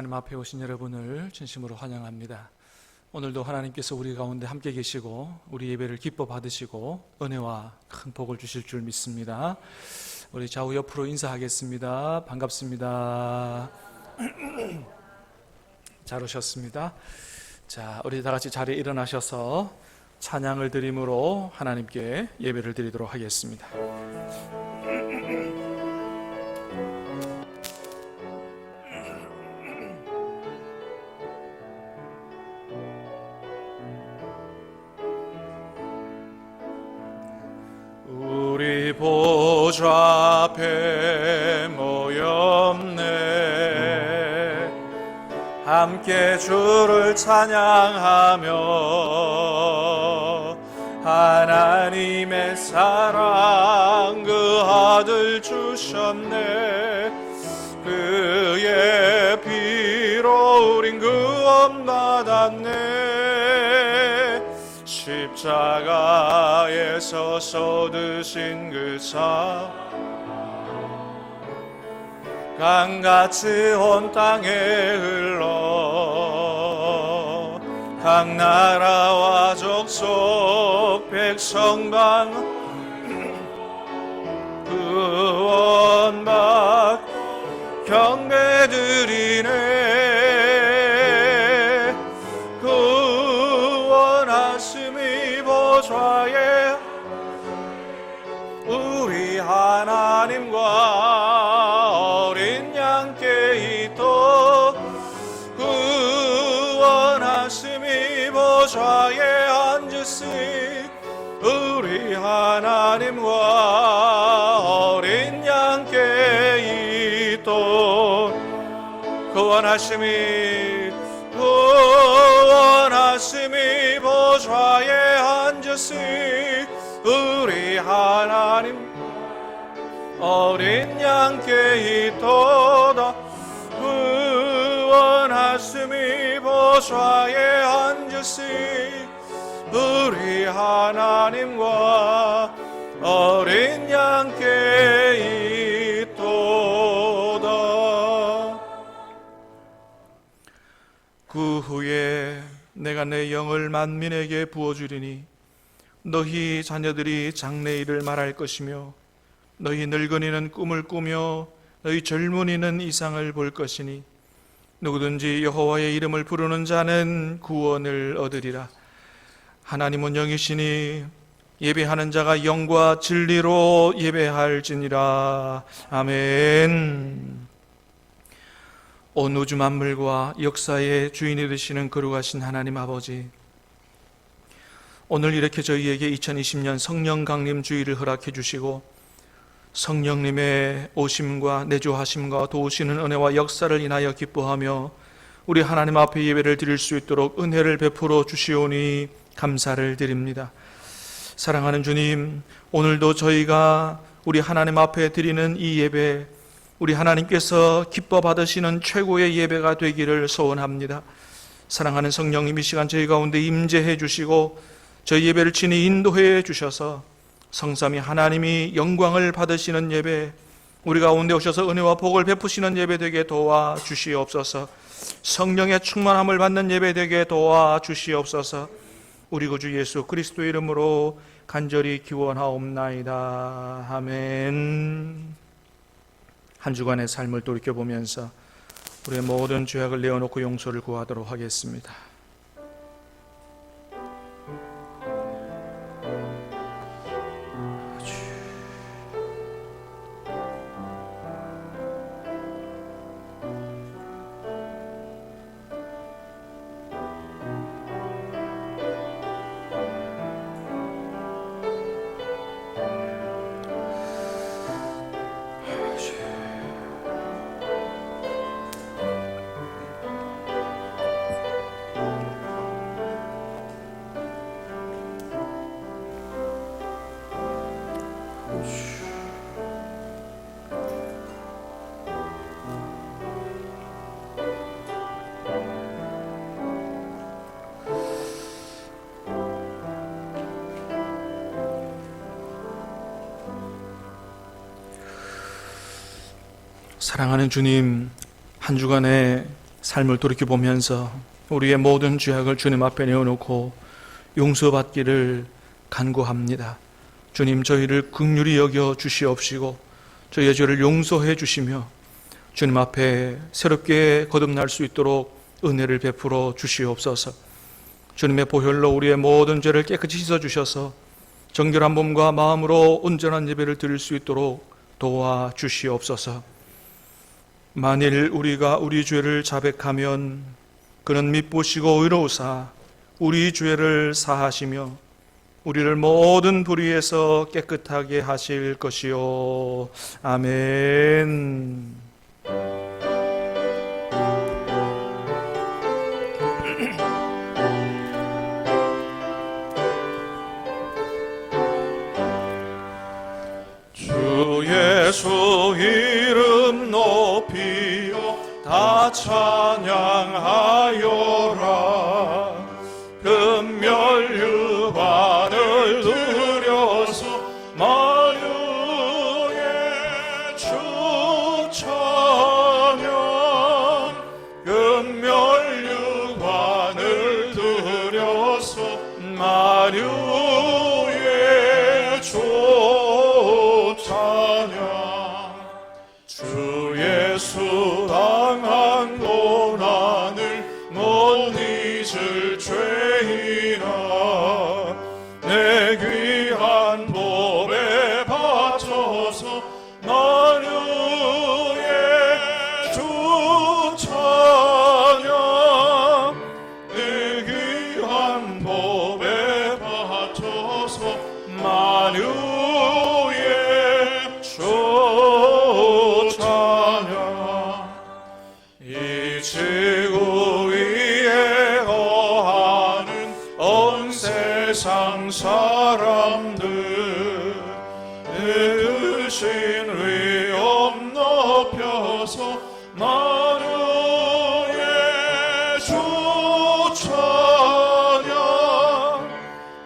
하나님 앞에 오신 여러분을 진심으로 환영합니다. 오늘도 하나님께서 우리 가운데 함께 계시고 우리 예배를 기뻐 받으시고 은혜와 큰 복을 주실 줄 믿습니다. 우리 좌우 옆으로 인사하겠습니다. 반갑습니다. 잘 오셨습니다. 자, 우리 다 같이 자리에 일어나셔서 찬양을 드림으로 하나님께 예배를 드리도록 하겠습니다. 우리 보좌 앞에 모였네. 함께 주를 찬양하며 하나님의 사랑 그 아들 주셨네. 그의 피로 우린 구원 받았네. 십자가에서 쏟으신 그 사 강같이 온 땅에 흘러 각 나라와 족속 백성방 구원받 경배드리네. 구원하심이 보좌에 우리 하나님과 어린 양께 있도 구원하심이 보좌에 앉으시 우리 하나님과 어린 양께 있도 구원하심이 보좌에 앉으시 우리 하나님 어린 양께 있도다. 구원하심이 보좌에 앉으시 우리 하나님과 어린 양께 있도다. 그 후에 내가 내 영을 만민에게 부어주리니 너희 자녀들이 장래일을 말할 것이며 너희 늙은이는 꿈을 꾸며 너희 젊은이는 이상을 볼 것이니 누구든지 여호와의 이름을 부르는 자는 구원을 얻으리라. 하나님은 영이시니 예배하는 자가 영과 진리로 예배할지니라. 아멘. 온 우주 만물과 역사의 주인이 되시는 거룩하신 하나님 아버지, 오늘 이렇게 저희에게 2020년 성령 강림 주일을 허락해 주시고 성령님의 오심과 내주하심과 도우시는 은혜와 역사를 인하여 기뻐하며 우리 하나님 앞에 예배를 드릴 수 있도록 은혜를 베풀어 주시오니 감사를 드립니다. 사랑하는 주님, 오늘도 저희가 우리 하나님 앞에 드리는 이 예배, 우리 하나님께서 기뻐 받으시는 최고의 예배가 되기를 소원합니다. 사랑하는 성령님, 이 시간 저희 가운데 임재해 주시고 저희 예배를 친히 인도해 주셔서 성삼위 하나님이 영광을 받으시는 예배, 우리 가운데 오셔서 은혜와 복을 베푸시는 예배 되게 도와주시옵소서. 성령의 충만함을 받는 예배 되게 도와주시옵소서. 우리 구주 예수 그리스도의 이름으로 간절히 기원하옵나이다. 아멘. 한 주간의 삶을 돌이켜보면서 우리의 모든 죄악을 내어놓고 용서를 구하도록 하겠습니다. 사랑하는 주님, 한 주간에 삶을 돌이켜보면서 우리의 모든 죄악을 주님 앞에 내어놓고 용서받기를 간구합니다. 주님, 저희를 긍휼히 여겨 주시옵시고 저희의 죄를 용서해 주시며 주님 앞에 새롭게 거듭날 수 있도록 은혜를 베풀어 주시옵소서. 주님의 보혈로 우리의 모든 죄를 깨끗이 씻어주셔서 정결한 몸과 마음으로 온전한 예배를 드릴 수 있도록 도와주시옵소서. 만일 우리가 우리 죄를 자백하면 그는 미쁘시고 의로우사 우리 죄를 사하시며 우리를 모든 불의에서 깨끗하게 하실 것이요. 아멘. 주 예수 이름 높이어 다 찬양하여라. 금멸유관을 들여서 마류의 주 찬양. 금멸유관을 들여서 마류의 주 찬양. 주 예수 당한 고난을 못 잊을 죄인아, 내 귀한 몸에 바쳐서 마류의 주 찬양. 내 귀한 몸에 바쳐서 마류의 주 찬양. 이 지구 위에 거하는 온 세상 사람들 크신 위엄 높여서 마류의 주 찬양.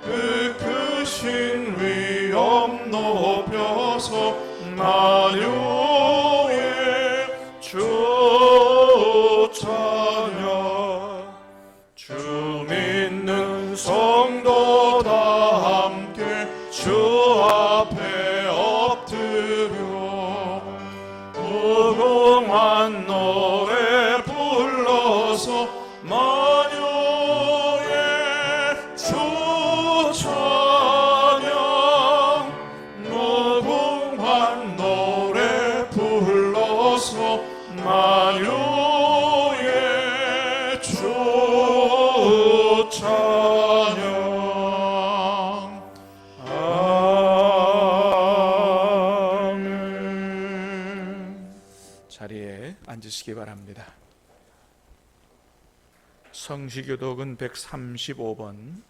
그 크신 위엄 높여서 마류의 주 찬양. 주 믿는 성도 다 함께 주 앞에 엎드려 무궁한 노래 불러서 마녀의 주 찬양. 무궁한 노래 불러서 마녀의 주 찬양. 아멘. 자리에 앉으시기 바랍니다. 성시교독은 135번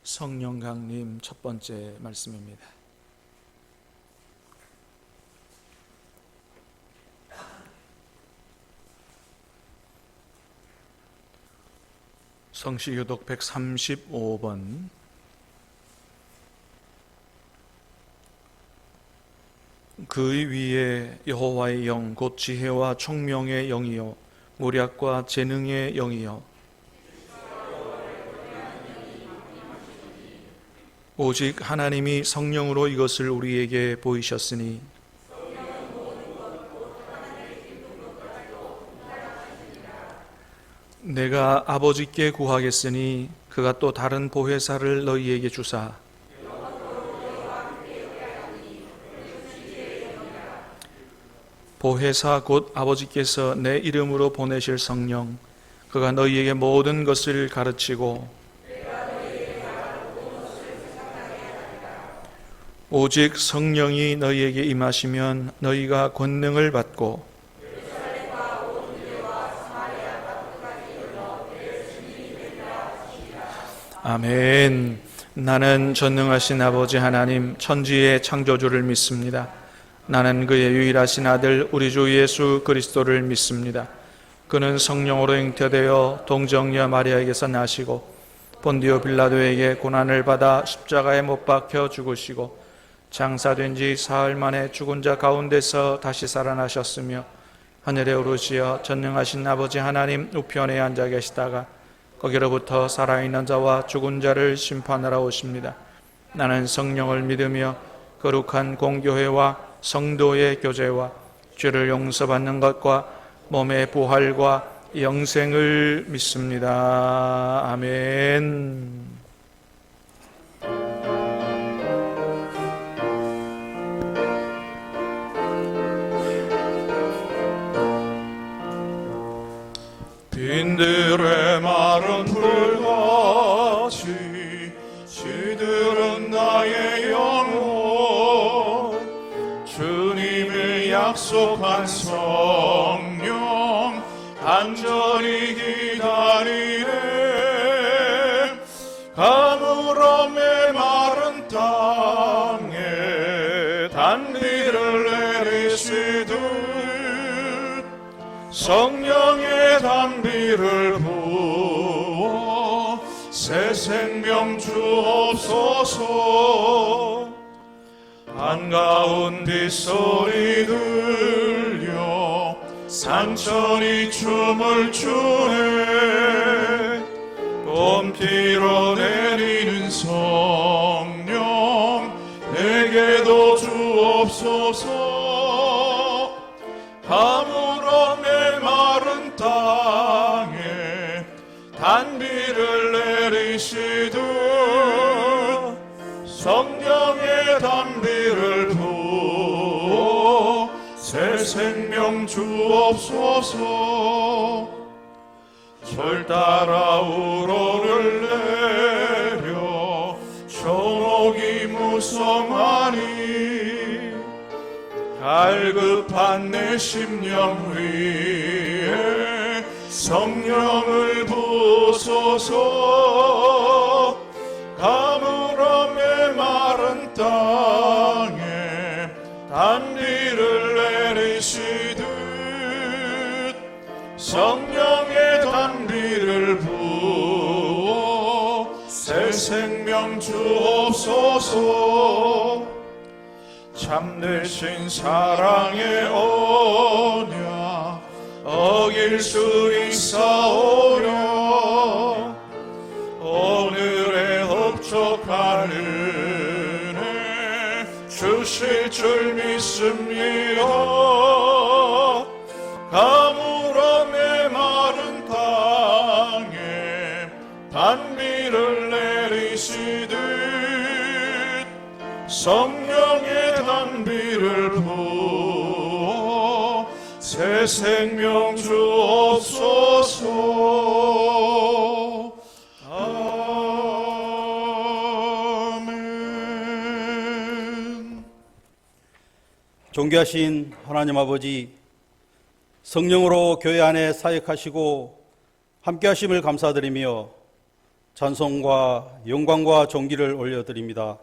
성령 강림 첫 번째 말씀입니다. 성시교독 135번 그 위에 여호와의 영 곧 지혜와 총명의 영이요 모략과 재능의 영이요 오직 하나님이 성령으로 이것을 우리에게 보이셨으니 내가 아버지께 구하겠으니 그가 또 다른 보혜사를 너희에게 주사 보혜사 곧 아버지께서 내 이름으로 보내실 성령 그가 너희에게 모든 것을 가르치고 오직 성령이 너희에게 임하시면 너희가 권능을 받고 아멘. 나는 전능하신 아버지 하나님 천지의 창조주를 믿습니다. 나는 그의 유일하신 아들 우리 주 예수 그리스도를 믿습니다. 그는 성령으로 잉태되어 동정녀 마리아에게서 나시고 본디오 빌라도에게 고난을 받아 십자가에 못 박혀 죽으시고 장사된 지 사흘 만에 죽은 자 가운데서 다시 살아나셨으며 하늘에 오르시어 전능하신 아버지 하나님 우편에 앉아 계시다가 거기로부터 살아있는 자와 죽은 자를 심판하러 오십니다. 나는 성령을 믿으며 거룩한 공교회와 성도의 교제와 죄를 용서받는 것과 몸의 부활과 영생을 믿습니다. 아멘. 빈들의 마른 불같이 시들은 나의 영혼 주님의 약속한 성령 간절히 기다리네 가물어 메마른 땅에 단비를 내리시듯 성령의 단비를 부어 새 생명 주옵소서 한가운 빗소리 들려 산천이 춤을 추네 봄비로 내리는 성령 내게도 주옵소서 가물어 메마른 땅에 단비를 내리시듯 성령의 단비를 부어 새 생명 주옵소서 절 따라 우러를 내려 초록이 무성하니 갈급한 내 심령 위에 성령을 부소서 가물어 메마른 땅에 단비를 내리시듯 성령의 단비를 부어 새 생명 주옵소서 참되신 사랑의 언약 어길 수 있사오려 오늘의 흡족한 은혜 주실 줄 믿습니다 가물어 메마른 땅에 단비를 내리시듯 성령의 단비를 부어 새 생명 주옵소서 아멘. 존귀하신 하나님 아버지 성령으로 교회 안에 사역하시고 함께하심을 감사드리며 찬송과 영광과 존귀를 올려드립니다.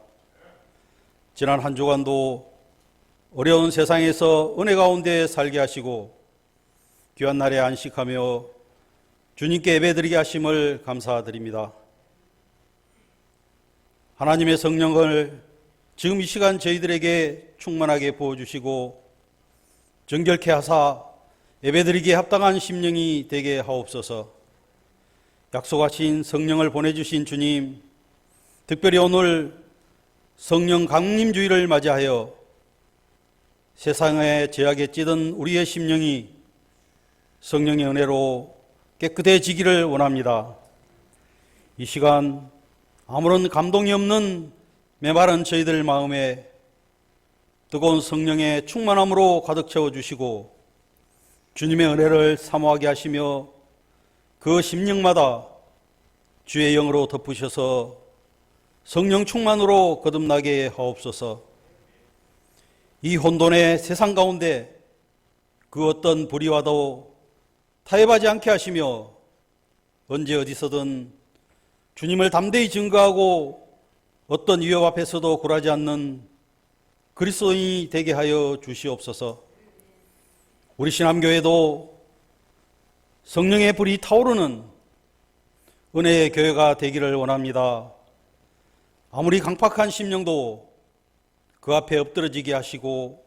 지난 한 주간도 어려운 세상에서 은혜 가운데 살게 하시고 귀한 날에 안식하며 주님께 예배드리게 하심을 감사드립니다. 하나님의 성령을 지금 이 시간 저희들에게 충만하게 부어주시고 정결케 하사 예배드리기에 합당한 심령이 되게 하옵소서. 약속하신 성령을 보내주신 주님, 특별히 오늘 성령 강림주의를 맞이하여 세상의 죄악에 찌든 우리의 심령이 성령의 은혜로 깨끗해지기를 원합니다. 이 시간 아무런 감동이 없는 메마른 저희들 마음에 뜨거운 성령의 충만함으로 가득 채워주시고 주님의 은혜를 사모하게 하시며 그 심령마다 주의 영으로 덮으셔서 성령 충만으로 거듭나게 하옵소서. 이 혼돈의 세상 가운데 그 어떤 불의와도 타협하지 않게 하시며 언제 어디서든 주님을 담대히 증거하고 어떤 위협 앞에서도 굴하지 않는 그리스도인이 되게 하여 주시옵소서. 우리 신암교회도 성령의 불이 타오르는 은혜의 교회가 되기를 원합니다. 아무리 강팍한 심령도 그 앞에 엎드러지게 하시고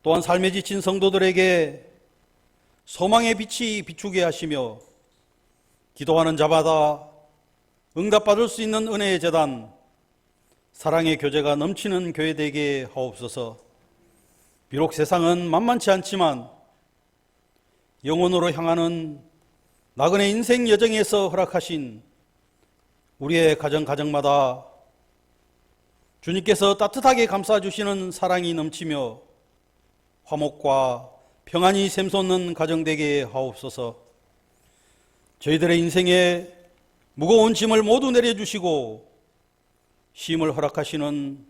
또한 삶에 지친 성도들에게 소망의 빛이 비추게 하시며 기도하는 자마다 응답받을 수 있는 은혜의 재단, 사랑의 교제가 넘치는 교회 되게 하옵소서. 비록 세상은 만만치 않지만 영혼으로 향하는 나그네 인생 여정에서 허락하신 우리의 가정마다 주님께서 따뜻하게 감싸주시는 사랑이 넘치며 화목과 평안이 샘솟는 가정 되게 하옵소서. 저희들의 인생에 무거운 짐을 모두 내려주시고 쉼을 허락하시는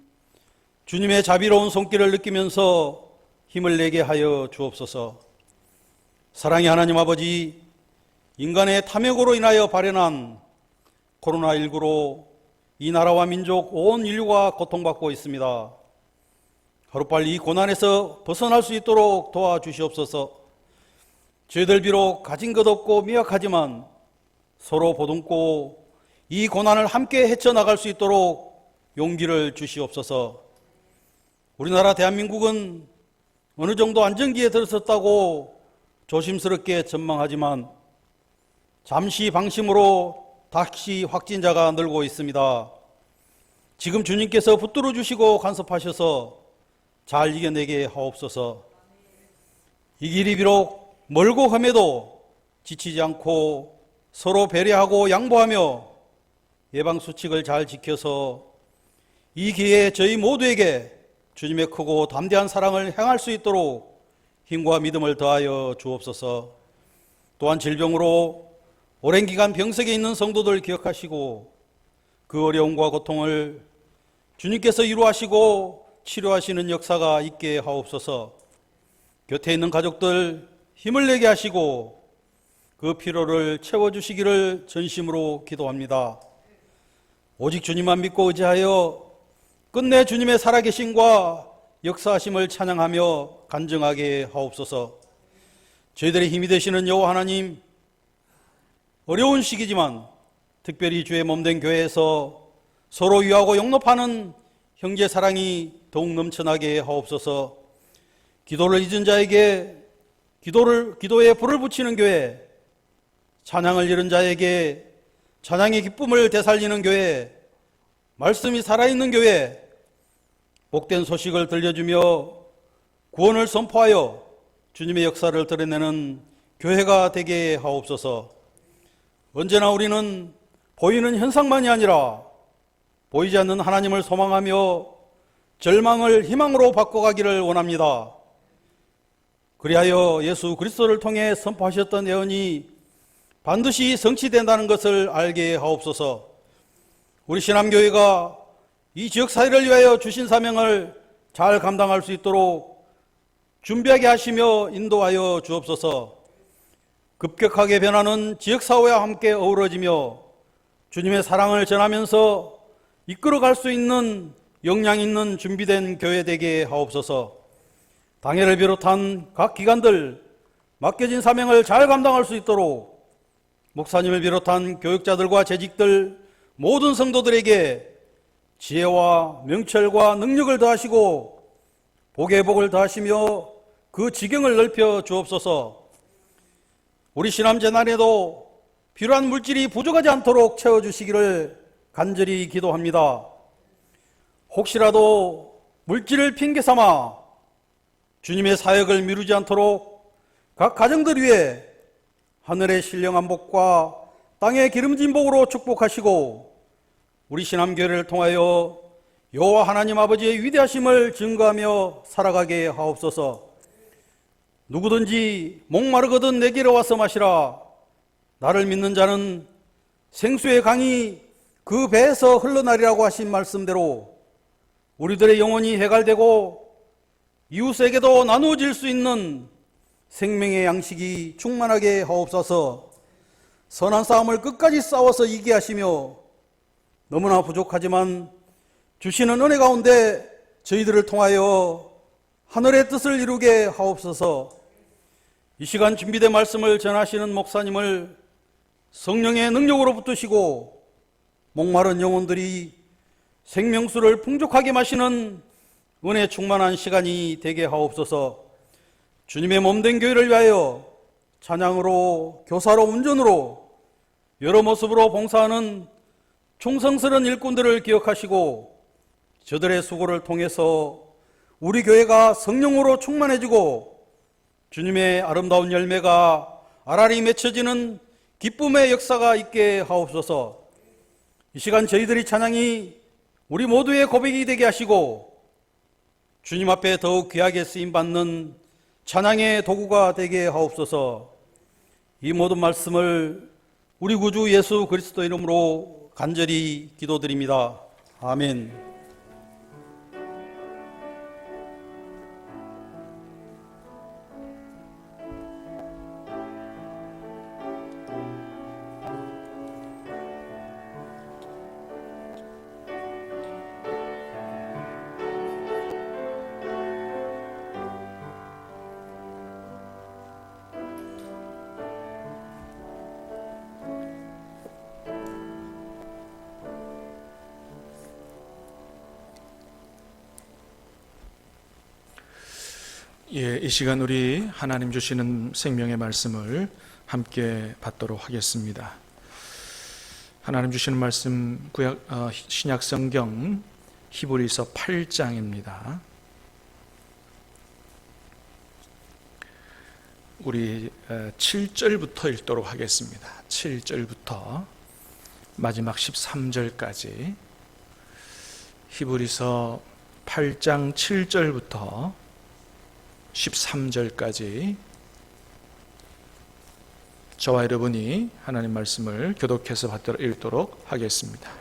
주님의 자비로운 손길을 느끼면서 힘을 내게 하여 주옵소서. 사랑의 하나님 아버지, 인간의 탐욕으로 인하여 발현한 코로나19로 이 나라와 민족 온 인류가 고통받고 있습니다. 하루빨리 이 고난에서 벗어날 수 있도록 도와주시옵소서. 저희들 비록 가진 것 없고 미약하지만 서로 보듬고 이 고난을 함께 헤쳐나갈 수 있도록 용기를 주시옵소서. 우리나라 대한민국은 어느 정도 안정기에 들어섰다고 조심스럽게 전망하지만 잠시 방심으로 다시 확진자가 늘고 있습니다. 지금 주님께서 붙들어 주시고 간섭하셔서 잘 이겨내게 하옵소서. 이 길이 비록 멀고 험해도 지치지 않고 서로 배려하고 양보하며 예방수칙을 잘 지켜서 이 기회에 저희 모두에게 주님의 크고 담대한 사랑을 행할 수 있도록 힘과 믿음을 더하여 주옵소서. 또한 질병으로 오랜 기간 병석에 있는 성도들 기억하시고 그 어려움과 고통을 주님께서 위로하시고 치료하시는 역사가 있게 하옵소서. 곁에 있는 가족들 힘을 내게 하시고 그 피로를 채워주시기를 전심으로 기도합니다. 오직 주님만 믿고 의지하여 끝내 주님의 살아계심과 역사하심을 찬양하며 간증하게 하옵소서. 저희들의 힘이 되시는 여호와 하나님, 어려운 시기지만 특별히 주의 몸된 교회에서 서로 위하고 용납하는 형제 사랑이 더욱 넘쳐나게 하옵소서. 기도를 잊은 자에게 기도에 불을 붙이는 교회, 찬양을 잃은 자에게 찬양의 기쁨을 되살리는 교회, 말씀이 살아있는 교회, 복된 소식을 들려주며 구원을 선포하여 주님의 역사를 드러내는 교회가 되게 하옵소서. 언제나 우리는 보이는 현상만이 아니라 보이지 않는 하나님을 소망하며 절망을 희망으로 바꿔가기를 원합니다. 그리하여 예수 그리스도를 통해 선포하셨던 예언이 반드시 성취된다는 것을 알게 하옵소서. 우리 신암교회가 이 지역사회를 위하여 주신 사명을 잘 감당할 수 있도록 준비하게 하시며 인도하여 주옵소서. 급격하게 변하는 지역사회와 함께 어우러지며 주님의 사랑을 전하면서 이끌어갈 수 있는 역량 있는 준비된 교회 되게 하옵소서. 당회를 비롯한 각 기관들 맡겨진 사명을 잘 감당할 수 있도록 목사님을 비롯한 교육자들과 재직들 모든 성도들에게 지혜와 명철과 능력을 더하시고 복의 복을 더하시며 그 지경을 넓혀 주옵소서. 우리 신암재단에도 필요한 물질이 부족하지 않도록 채워주시기를 간절히 기도합니다. 혹시라도 물질을 핑계 삼아 주님의 사역을 미루지 않도록 각 가정들 위해 하늘의 신령한 복과 땅의 기름진 복으로 축복하시고 우리 신암교회를 통하여 여호와 하나님 아버지의 위대하심을 증거하며 살아가게 하옵소서. 누구든지 목마르거든 내게로 와서 마시라. 나를 믿는 자는 생수의 강이 그 배에서 흘러나리라고 하신 말씀대로 우리들의 영혼이 해갈되고 이웃에게도 나누어질 수 있는 생명의 양식이 충만하게 하옵소서. 선한 싸움을 끝까지 싸워서 이기게 하시며 너무나 부족하지만 주시는 은혜 가운데 저희들을 통하여 하늘의 뜻을 이루게 하옵소서. 이 시간 준비된 말씀을 전하시는 목사님을 성령의 능력으로 붙드시고 목마른 영혼들이 생명수를 풍족하게 마시는 은혜 충만한 시간이 되게 하옵소서. 주님의 몸된 교회를 위하여 찬양으로, 교사로, 운전으로 여러 모습으로 봉사하는 충성스러운 일꾼들을 기억하시고 저들의 수고를 통해서 우리 교회가 성령으로 충만해지고 주님의 아름다운 열매가 알알이 맺혀지는 기쁨의 역사가 있게 하옵소서. 이 시간 저희들이 찬양이 우리 모두의 고백이 되게 하시고 주님 앞에 더욱 귀하게 쓰임받는 찬양의 도구가 되게 하옵소서. 이 모든 말씀을 우리 구주 예수 그리스도 이름으로 간절히 기도드립니다. 아멘. 이 시간 우리 하나님 주시는 생명의 말씀을 함께 받도록 하겠습니다. 하나님 주시는 말씀 신약 성경 히브리서 8장입니다. 우리 7절부터 읽도록 하겠습니다. 7절부터 마지막 13절까지 히브리서 8장 7절부터 13절까지 저와 여러분이 하나님 말씀을 교독해서 읽도록 하겠습니다.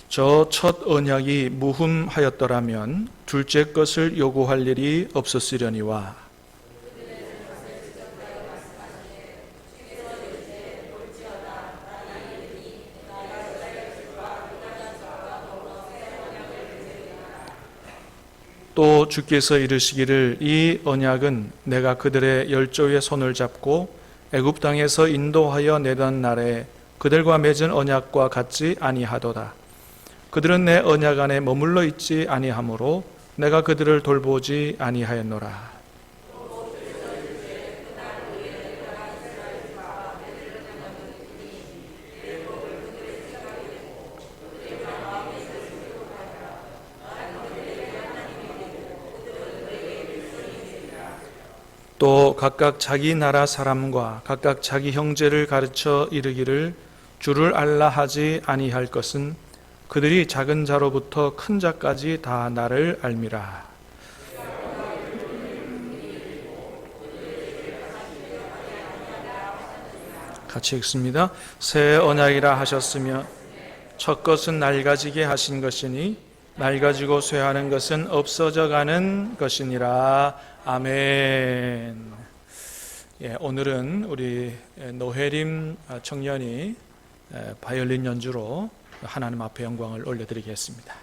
저 첫 언약이 무흠하였더라면 둘째 것을 요구할 일이 없었으려니와 또 주께서 이르시기를 이 언약은 내가 그들의 열조의 손을 잡고 애굽 땅에서 인도하여 내던 날에 그들과 맺은 언약과 같지 아니하도다. 그들은 내 언약 안에 머물러 있지 아니하므로 내가 그들을 돌보지 아니하였노라. 또 각각 자기 나라 사람과 각각 자기 형제를 가르쳐 이르기를 주를 알라 하지 아니할 것은 그들이 작은 자로부터 큰 자까지 다 나를 알미라. 같이 읽습니다. 새 언약이라 하셨으며 첫 것은 낡아지게 하신 것이니 낡아지고 쇠하는 것은 없어져 가는 것이니라. 아멘. 오늘은 우리 노혜림 청년이 바이올린 연주로 하나님 앞에 영광을 올려드리겠습니다.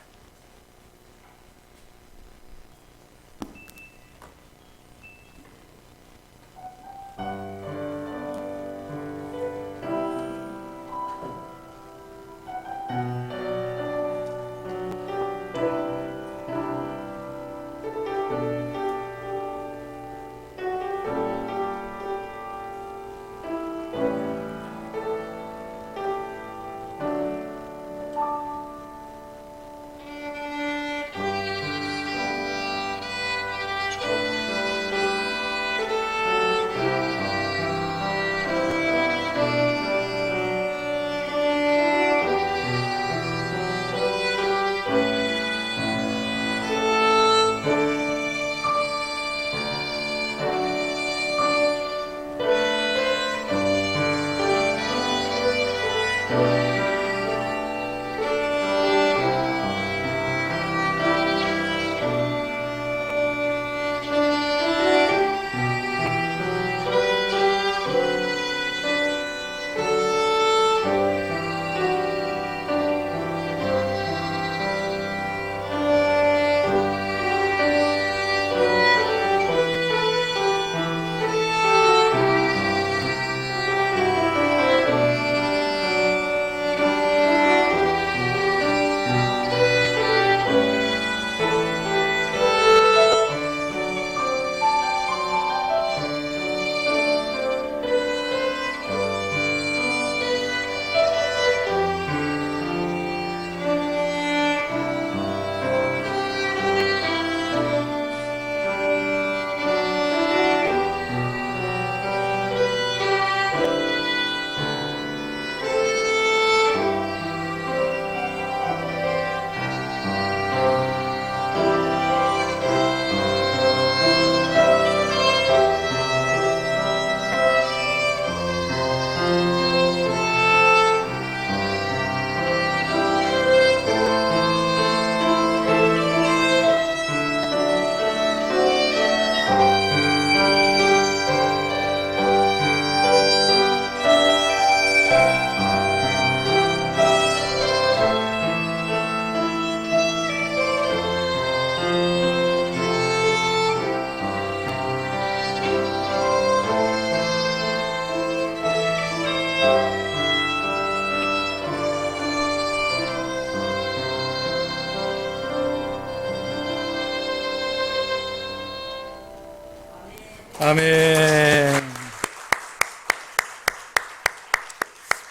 아멘.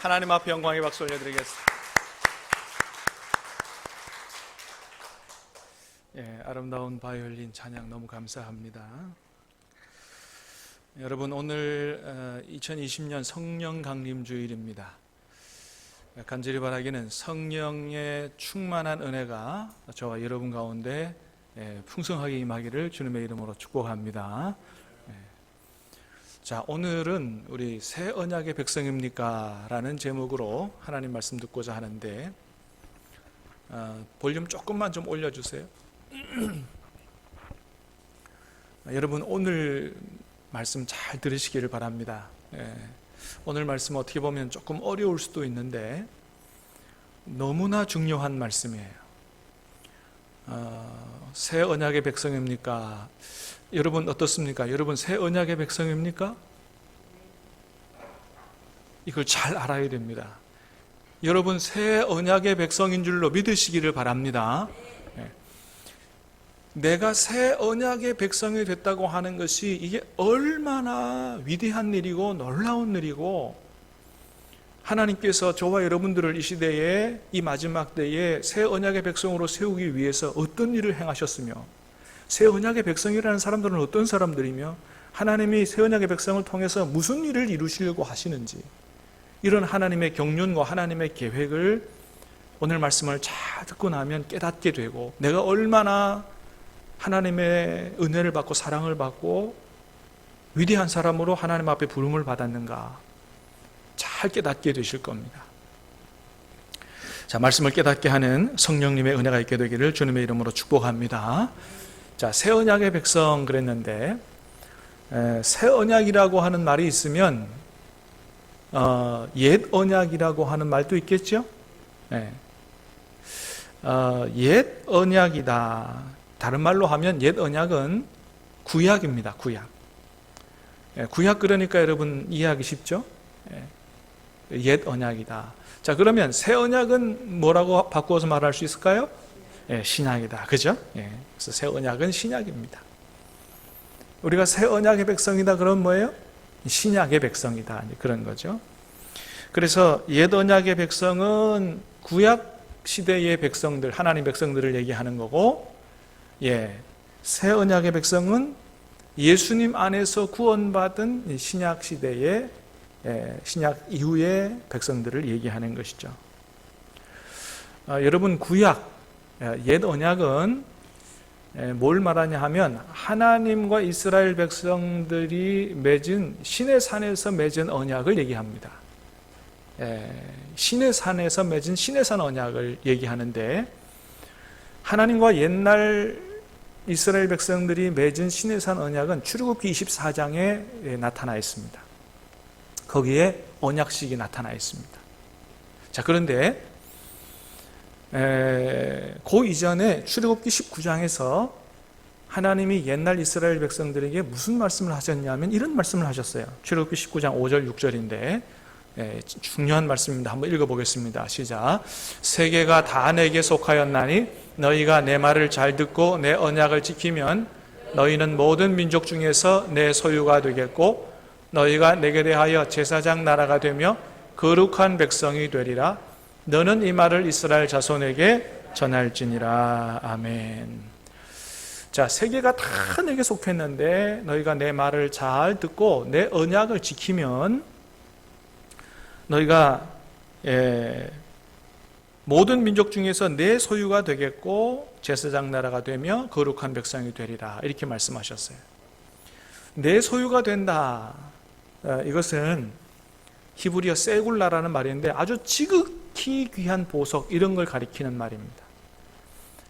하나님 앞에 영광의 박수 올려드리겠습니다. 예, 아름다운 바이올린 찬양 너무 감사합니다. 여러분, 오늘 2020년 성령 강림 주일입니다. 간절히 바라기는 성령의 충만한 은혜가 저와 여러분 가운데 풍성하게 임하기를 주님의 이름으로 축복합니다. 자, 오늘은 우리 새 언약의 백성입니까? 라는 제목으로 하나님 말씀 듣고자 하는데, 볼륨 조금만 좀 올려주세요. 여러분, 오늘 말씀 잘 들으시기를 바랍니다. 오늘 말씀 어떻게 보면 조금 어려울 수도 있는데 너무나 중요한 말씀이에요. 새 언약의 백성입니까? 여러분 어떻습니까? 여러분 새 언약의 백성입니까? 이걸 잘 알아야 됩니다. 여러분 새 언약의 백성인 줄로 믿으시기를 바랍니다. 내가 새 언약의 백성이 됐다고 하는 것이 이게 얼마나 위대한 일이고 놀라운 일이고, 하나님께서 저와 여러분들을 이 시대에, 이 마지막 때에 새 언약의 백성으로 세우기 위해서 어떤 일을 행하셨으며, 새 언약의 백성이라는 사람들은 어떤 사람들이며, 하나님이 새 언약의 백성을 통해서 무슨 일을 이루시려고 하시는지, 이런 하나님의 경륜과 하나님의 계획을 오늘 말씀을 잘 듣고 나면 깨닫게 되고, 내가 얼마나 하나님의 은혜를 받고 사랑을 받고 위대한 사람으로 하나님 앞에 부름을 받았는가 잘 깨닫게 되실 겁니다. 자, 말씀을 깨닫게 하는 성령님의 은혜가 있게 되기를 주님의 이름으로 축복합니다. 자, 새 언약의 백성 그랬는데, 새 언약이라고 하는 말이 있으면 옛 언약이라고 하는 말도 있겠죠. 옛 언약이다. 다른 말로 하면 옛 언약은 구약입니다. 구약. 구약 그러니까 여러분 이해하기 쉽죠? 옛 언약이다. 자, 그러면 새 언약은 뭐라고 바꾸어서 말할 수 있을까요? 신약이다. 그죠? 그래서 새 언약은 신약입니다. 우리가 새 언약의 백성이다 그러면 뭐예요? 신약의 백성이다. 그런 거죠. 그래서 옛 언약의 백성은 구약 시대의 백성들, 하나님 백성들을 얘기하는 거고, 새 언약의 백성은 예수님 안에서 구원받은 신약 시대의, 신약 이후의 백성들을 얘기하는 것이죠. 여러분, 구약, 옛 언약은 뭘 말하냐 하면 하나님과 이스라엘 백성들이 맺은 시내산에서 맺은 언약을 얘기합니다. 시내산에서 맺은 시내산 언약을 얘기하는데, 하나님과 옛날 이스라엘 백성들이 맺은 시내산 언약은 출애굽기 24장에 나타나 있습니다. 거기에 언약식이 나타나 있습니다. 자, 그런데 그 이전에 출애굽기 19장에서 하나님이 옛날 이스라엘 백성들에게 무슨 말씀을 하셨냐면 이런 말씀을 하셨어요. 출애굽기 19장 5절 6절인데 중요한 말씀입니다. 한번 읽어보겠습니다. 시작. 세계가 다 내게 속하였나니 너희가 내 말을 잘 듣고 내 언약을 지키면 너희는 모든 민족 중에서 내 소유가 되겠고 너희가 내게 대하여 제사장 나라가 되며 거룩한 백성이 되리라. 너는 이 말을 이스라엘 자손에게 전할지니라. 아멘. 자, 세계가 다 내게 속했는데 너희가 내 말을 잘 듣고 내 언약을 지키면 너희가 모든 민족 중에서 내 소유가 되겠고 제사장 나라가 되며 거룩한 백성이 되리라. 이렇게 말씀하셨어요. 내 소유가 된다. 이것은 히브리어 세굴라라는 말인데 아주 지극히 귀한 보석, 이런 걸 가리키는 말입니다.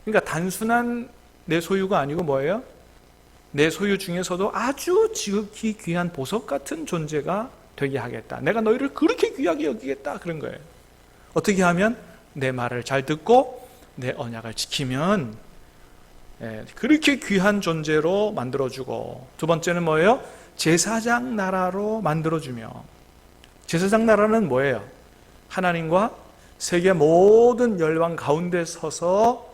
그러니까 단순한 내 소유가 아니고 뭐예요? 내 소유 중에서도 아주 지극히 귀한 보석 같은 존재가 되게 하겠다. 내가 너희를 그렇게 귀하게 여기겠다. 그런 거예요. 어떻게 하면? 내 말을 잘 듣고 내 언약을 지키면 그렇게 귀한 존재로 만들어주고, 두 번째는 뭐예요? 제사장 나라로 만들어주며, 제사장 나라는 뭐예요? 하나님과 세계 모든 열방 가운데 서서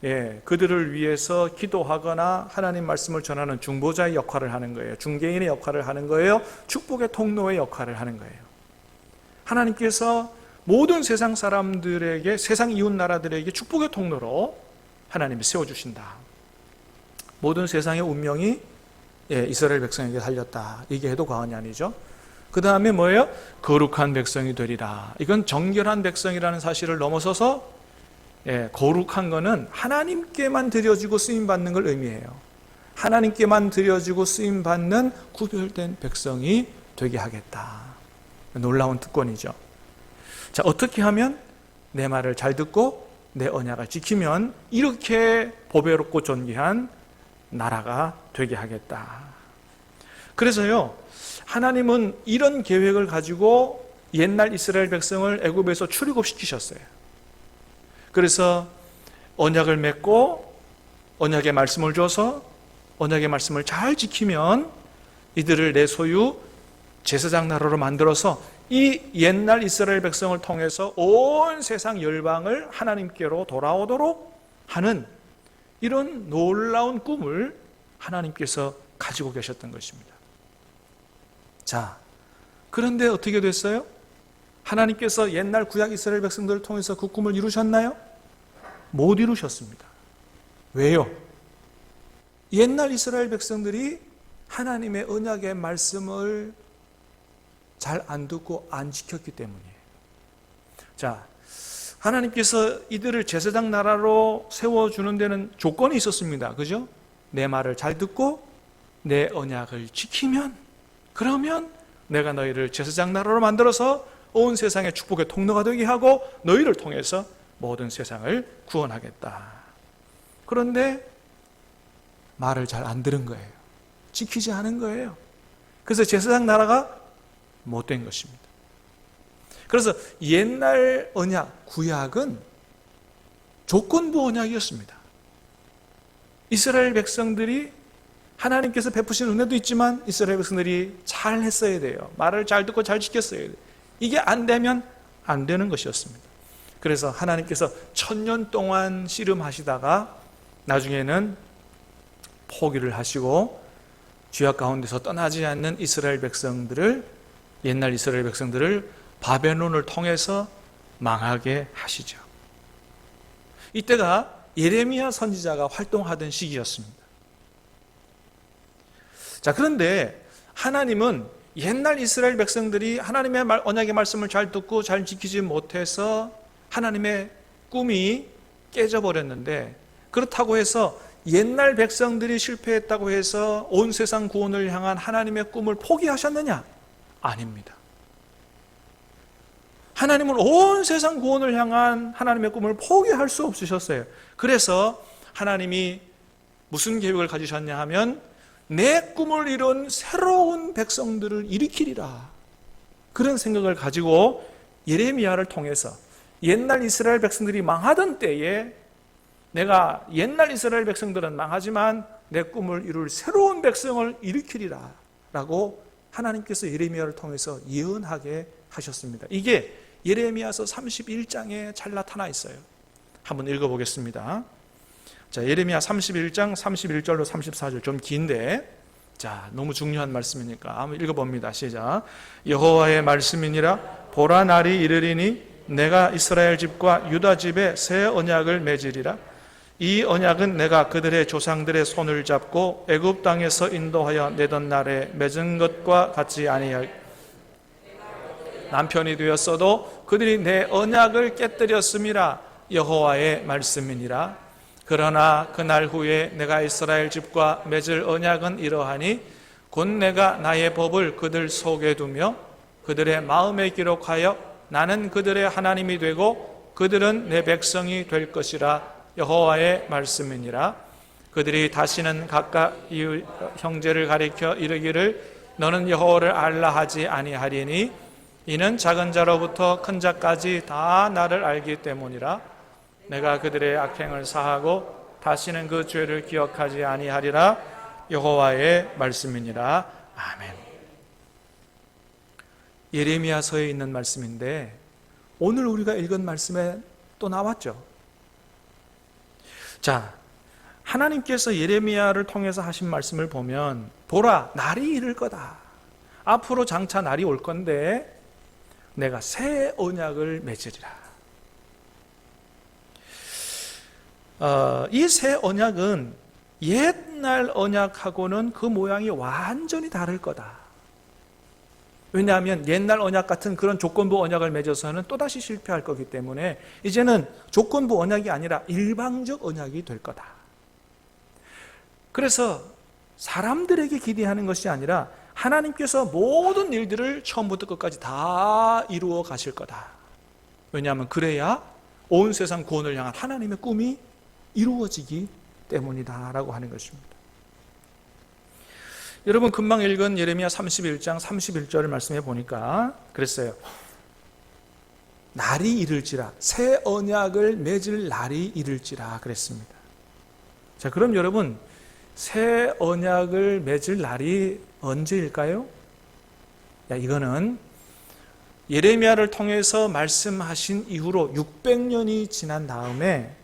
그들을 위해서 기도하거나 하나님 말씀을 전하는 중보자의 역할을 하는 거예요. 중개인의 역할을 하는 거예요. 축복의 통로의 역할을 하는 거예요. 하나님께서 모든 세상 사람들에게, 세상 이웃 나라들에게 축복의 통로로 하나님이 세워주신다. 모든 세상의 운명이 이스라엘 백성에게 달렸다. 얘기해도 과언이 아니죠. 그 다음에 뭐예요? 거룩한 백성이 되리라. 이건 정결한 백성이라는 사실을 넘어서서 거룩한 거는 하나님께만 드려지고 쓰임받는 걸 의미해요. 하나님께만 드려지고 쓰임받는 구별된 백성이 되게 하겠다. 놀라운 특권이죠. 자, 어떻게 하면 내 말을 잘 듣고 내 언약을 지키면 이렇게 보배롭고 존귀한 나라가 되게 하겠다. 그래서요, 하나님은 이런 계획을 가지고 옛날 이스라엘 백성을 애굽에서 출애굽시키셨어요. 그래서 언약을 맺고 언약의 말씀을 줘서 언약의 말씀을 잘 지키면 이들을 내 소유 제사장 나라로 만들어서 이 옛날 이스라엘 백성을 통해서 온 세상 열방을 하나님께로 돌아오도록 하는 이런 놀라운 꿈을 하나님께서 가지고 계셨던 것입니다. 자, 그런데 어떻게 됐어요? 하나님께서 옛날 구약 이스라엘 백성들을 통해서 그 꿈을 이루셨나요? 못 이루셨습니다. 왜요? 옛날 이스라엘 백성들이 하나님의 언약의 말씀을 잘 안 듣고 안 지켰기 때문이에요. 자, 하나님께서 이들을 제사장 나라로 세워주는 데는 조건이 있었습니다. 그죠? 내 말을 잘 듣고 내 언약을 지키면, 그러면 내가 너희를 제사장 나라로 만들어서 온 세상의 축복의 통로가 되게 하고 너희를 통해서 모든 세상을 구원하겠다. 그런데 말을 잘 안 들은 거예요. 지키지 않은 거예요. 그래서 제사장 나라가 못된 것입니다. 그래서 옛날 언약, 구약은 조건부 언약이었습니다. 이스라엘 백성들이 하나님께서 베푸신 은혜도 있지만 이스라엘 백성들이 잘 했어야 돼요. 말을 잘 듣고 잘 지켰어야 돼요. 이게 안 되면 안 되는 것이었습니다. 그래서 하나님께서 1000년 동안 씨름하시다가 나중에는 포기를 하시고 죄악 가운데서 떠나지 않는 이스라엘 백성들을, 옛날 이스라엘 백성들을 바벨론을 통해서 망하게 하시죠. 이때가 예레미야 선지자가 활동하던 시기였습니다. 자, 그런데 하나님은 옛날 이스라엘 백성들이 하나님의 언약의 말씀을 잘 듣고 잘 지키지 못해서 하나님의 꿈이 깨져버렸는데, 그렇다고 해서 옛날 백성들이 실패했다고 해서 온 세상 구원을 향한 하나님의 꿈을 포기하셨느냐? 아닙니다. 하나님은 온 세상 구원을 향한 하나님의 꿈을 포기할 수 없으셨어요. 그래서 하나님이 무슨 계획을 가지셨냐 하면 내 꿈을 이룬 새로운 백성들을 일으키리라. 그런 생각을 가지고 예레미야를 통해서 옛날 이스라엘 백성들이 망하던 때에 내가 옛날 이스라엘 백성들은 망하지만 내 꿈을 이룰 새로운 백성을 일으키리라 라고 하나님께서 예레미야를 통해서 예언하게 하셨습니다. 이게 예레미야서 31장에 잘 나타나 있어요. 한번 읽어보겠습니다. 자, 예레미야 31장 31절로 34절, 좀 긴데 자, 너무 중요한 말씀이니까 한번 읽어봅니다. 시작. 여호와의 말씀이니라. 보라, 날이 이르리니 내가 이스라엘 집과 유다 집에 새 언약을 맺으리라. 이 언약은 내가 그들의 조상들의 손을 잡고 애굽 땅에서 인도하여 내던 날에 맺은 것과 같이 아니할. 남편이 되었어도 그들이 내 언약을 깨뜨렸음이라. 여호와의 말씀이니라. 그러나 그날 후에 내가 이스라엘 집과 맺을 언약은 이러하니 곧 내가 나의 법을 그들 속에 두며 그들의 마음에 기록하여 나는 그들의 하나님이 되고 그들은 내 백성이 될 것이라. 여호와의 말씀이니라. 그들이 다시는 각각 이웃 형제를 가리켜 이르기를 너는 여호와를 알라 하지 아니하리니 이는 작은 자로부터 큰 자까지 다 나를 알기 때문이라. 내가 그들의 악행을 사하고 다시는 그 죄를 기억하지 아니하리라. 여호와의 말씀이니라. 아멘. 예레미야서에 있는 말씀인데 오늘 우리가 읽은 말씀에 또 나왔죠. 자, 하나님께서 예레미야를 통해서 하신 말씀을 보면 보라, 날이 이를 거다. 앞으로 장차 날이 올 건데 내가 새 언약을 맺으리라. 이 새 언약은 옛날 언약하고는 그 모양이 완전히 다를 거다. 왜냐하면 옛날 언약 같은 그런 조건부 언약을 맺어서는 또다시 실패할 거기 때문에 이제는 조건부 언약이 아니라 일방적 언약이 될 거다. 그래서 사람들에게 기대하는 것이 아니라 하나님께서 모든 일들을 처음부터 끝까지 다 이루어 가실 거다. 왜냐하면 그래야 온 세상 구원을 향한 하나님의 꿈이 이루어지기 때문이다 라고 하는 것입니다. 여러분 금방 읽은 예레미야 31장 31절을 말씀해 보니까 그랬어요. 날이 이를지라, 새 언약을 맺을 날이 이를지라 그랬습니다. 자, 그럼 여러분 새 언약을 맺을 날이 언제일까요? 이거는 예레미야를 통해서 말씀하신 이후로 600년이 지난 다음에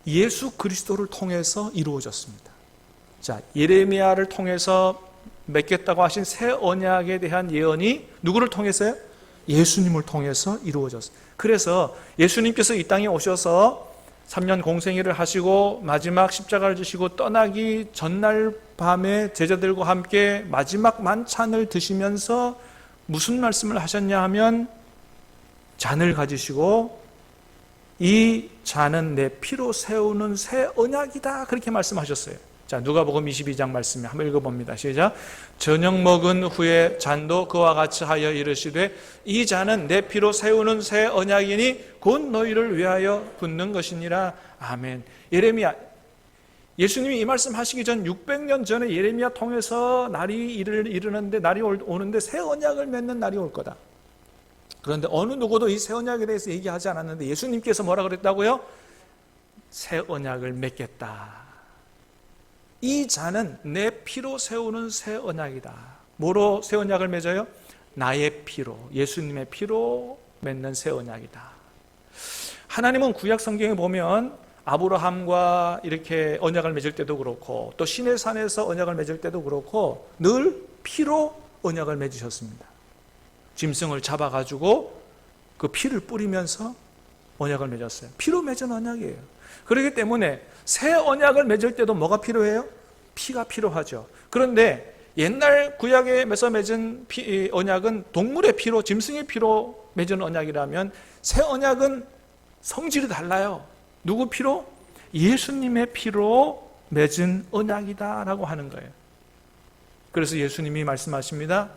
예수 그리스도를 통해서 이루어졌습니다. 자, 예레미야를 통해서 맺겠다고 하신 새 언약에 대한 예언이 누구를 통해서요? 예수님을 통해서 이루어졌어요. 그래서 예수님께서 이 땅에 오셔서 3년 공생애를 하시고 마지막 십자가를 지시고 떠나기 전날 밤에 제자들과 함께 마지막 만찬을 드시면서 무슨 말씀을 하셨냐 하면 잔을 가지시고 이 잔은 내 피로 세우는 새 언약이다 그렇게 말씀하셨어요. 자, 누가복음 22장 말씀 한번 읽어봅니다. 시작. 저녁 먹은 후에 잔도 그와 같이 하여 이르시되 이 잔은 내 피로 세우는 새 언약이니 곧 너희를 위하여 붓는 것이니라. 아멘. 예레미야, 예수님이 이 말씀 하시기 전 600년 전에 예레미야 통해서 날이 이르는데 날이 오는데 새 언약을 맺는 날이 올 거다. 그런데 어느 누구도 이 새 언약에 대해서 얘기하지 않았는데 예수님께서 뭐라 그랬다고요? 새 언약을 맺겠다. 이 잔은 내 피로 세우는 새 언약이다. 뭐로 새 언약을 맺어요? 나의 피로, 예수님의 피로 맺는 새 언약이다. 하나님은 구약 성경에 보면 아브라함과 이렇게 언약을 맺을 때도 그렇고 또 시내산에서 언약을 맺을 때도 그렇고 늘 피로 언약을 맺으셨습니다. 짐승을 잡아가지고 그 피를 뿌리면서 언약을 맺었어요. 피로 맺은 언약이에요. 그렇기 때문에 새 언약을 맺을 때도 뭐가 필요해요? 피가 필요하죠. 그런데 옛날 구약에 맺은 언약은 동물의 피로, 짐승의 피로 맺은 언약이라면 새 언약은 성질이 달라요. 누구 피로? 예수님의 피로 맺은 언약이다라고 하는 거예요. 그래서 예수님이 말씀하십니다.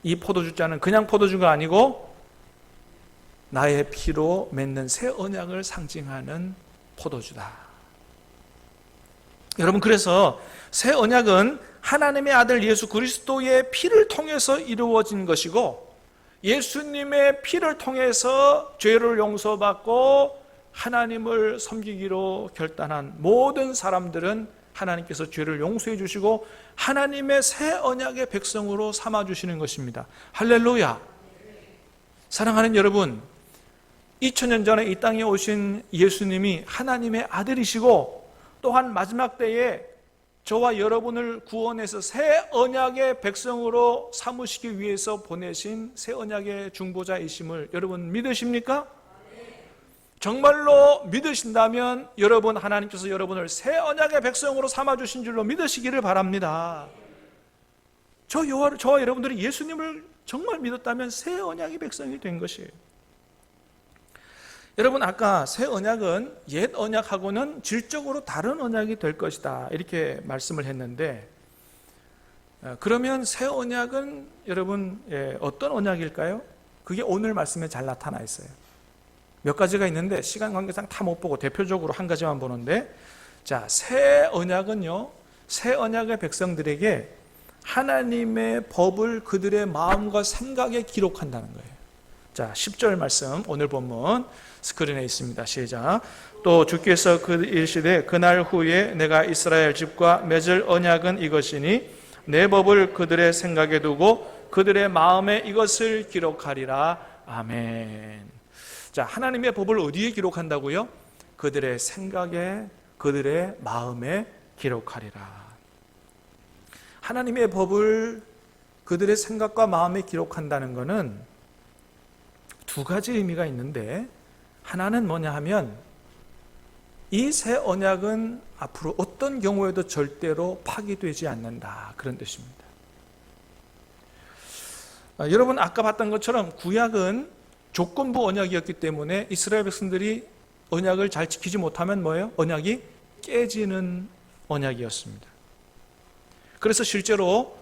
이 포도주잔은 그냥 포도주가 아니고 나의 피로 맺는 새 언약을 상징하는 포도주다. 여러분, 그래서 새 언약은 하나님의 아들 예수 그리스도의 피를 통해서 이루어진 것이고 예수님의 피를 통해서 죄를 용서받고 하나님을 섬기기로 결단한 모든 사람들은 하나님께서 죄를 용서해 주시고 하나님의 새 언약의 백성으로 삼아 주시는 것입니다. 할렐루야. 사랑하는 여러분, 2000년 전에 이 땅에 오신 예수님이 하나님의 아들이시고 또한 마지막 때에 저와 여러분을 구원해서 새 언약의 백성으로 삼으시기 위해서 보내신 새 언약의 중보자이심을 여러분 믿으십니까? 정말로 믿으신다면 여러분, 하나님께서 여러분을 새 언약의 백성으로 삼아주신 줄로 믿으시기를 바랍니다. 저와 여러분들이 예수님을 정말 믿었다면 새 언약의 백성이 된 것이에요. 여러분, 아까 새 언약은 옛 언약하고는 질적으로 다른 언약이 될 것이다 이렇게 말씀을 했는데, 그러면 새 언약은 여러분 어떤 언약일까요? 그게 오늘 말씀에 잘 나타나 있어요. 몇 가지가 있는데 시간 관계상 다 못 보고 대표적으로 한 가지만 보는데, 자, 새 언약은요, 새 언약의 백성들에게 하나님의 법을 그들의 마음과 생각에 기록한다는 거예요. 자, 10절 말씀 오늘 본문 스크린에 있습니다. 시작. 또 주께서 그 일시되 그날 후에 내가 이스라엘 집과 맺을 언약은 이것이니 내 법을 그들의 생각에 두고 그들의 마음에 이것을 기록하리라. 아멘. 자, 하나님의 법을 어디에 기록한다고요? 그들의 생각에, 그들의 마음에 기록하리라. 하나님의 법을 그들의 생각과 마음에 기록한다는 것은 두 가지 의미가 있는데, 하나는 뭐냐 하면 이 새 언약은 앞으로 어떤 경우에도 절대로 파기되지 않는다, 그런 뜻입니다. 여러분 아까 봤던 것처럼 구약은 조건부 언약이었기 때문에 이스라엘 백성들이 언약을 잘 지키지 못하면 뭐예요? 언약이 깨지는 언약이었습니다. 그래서 실제로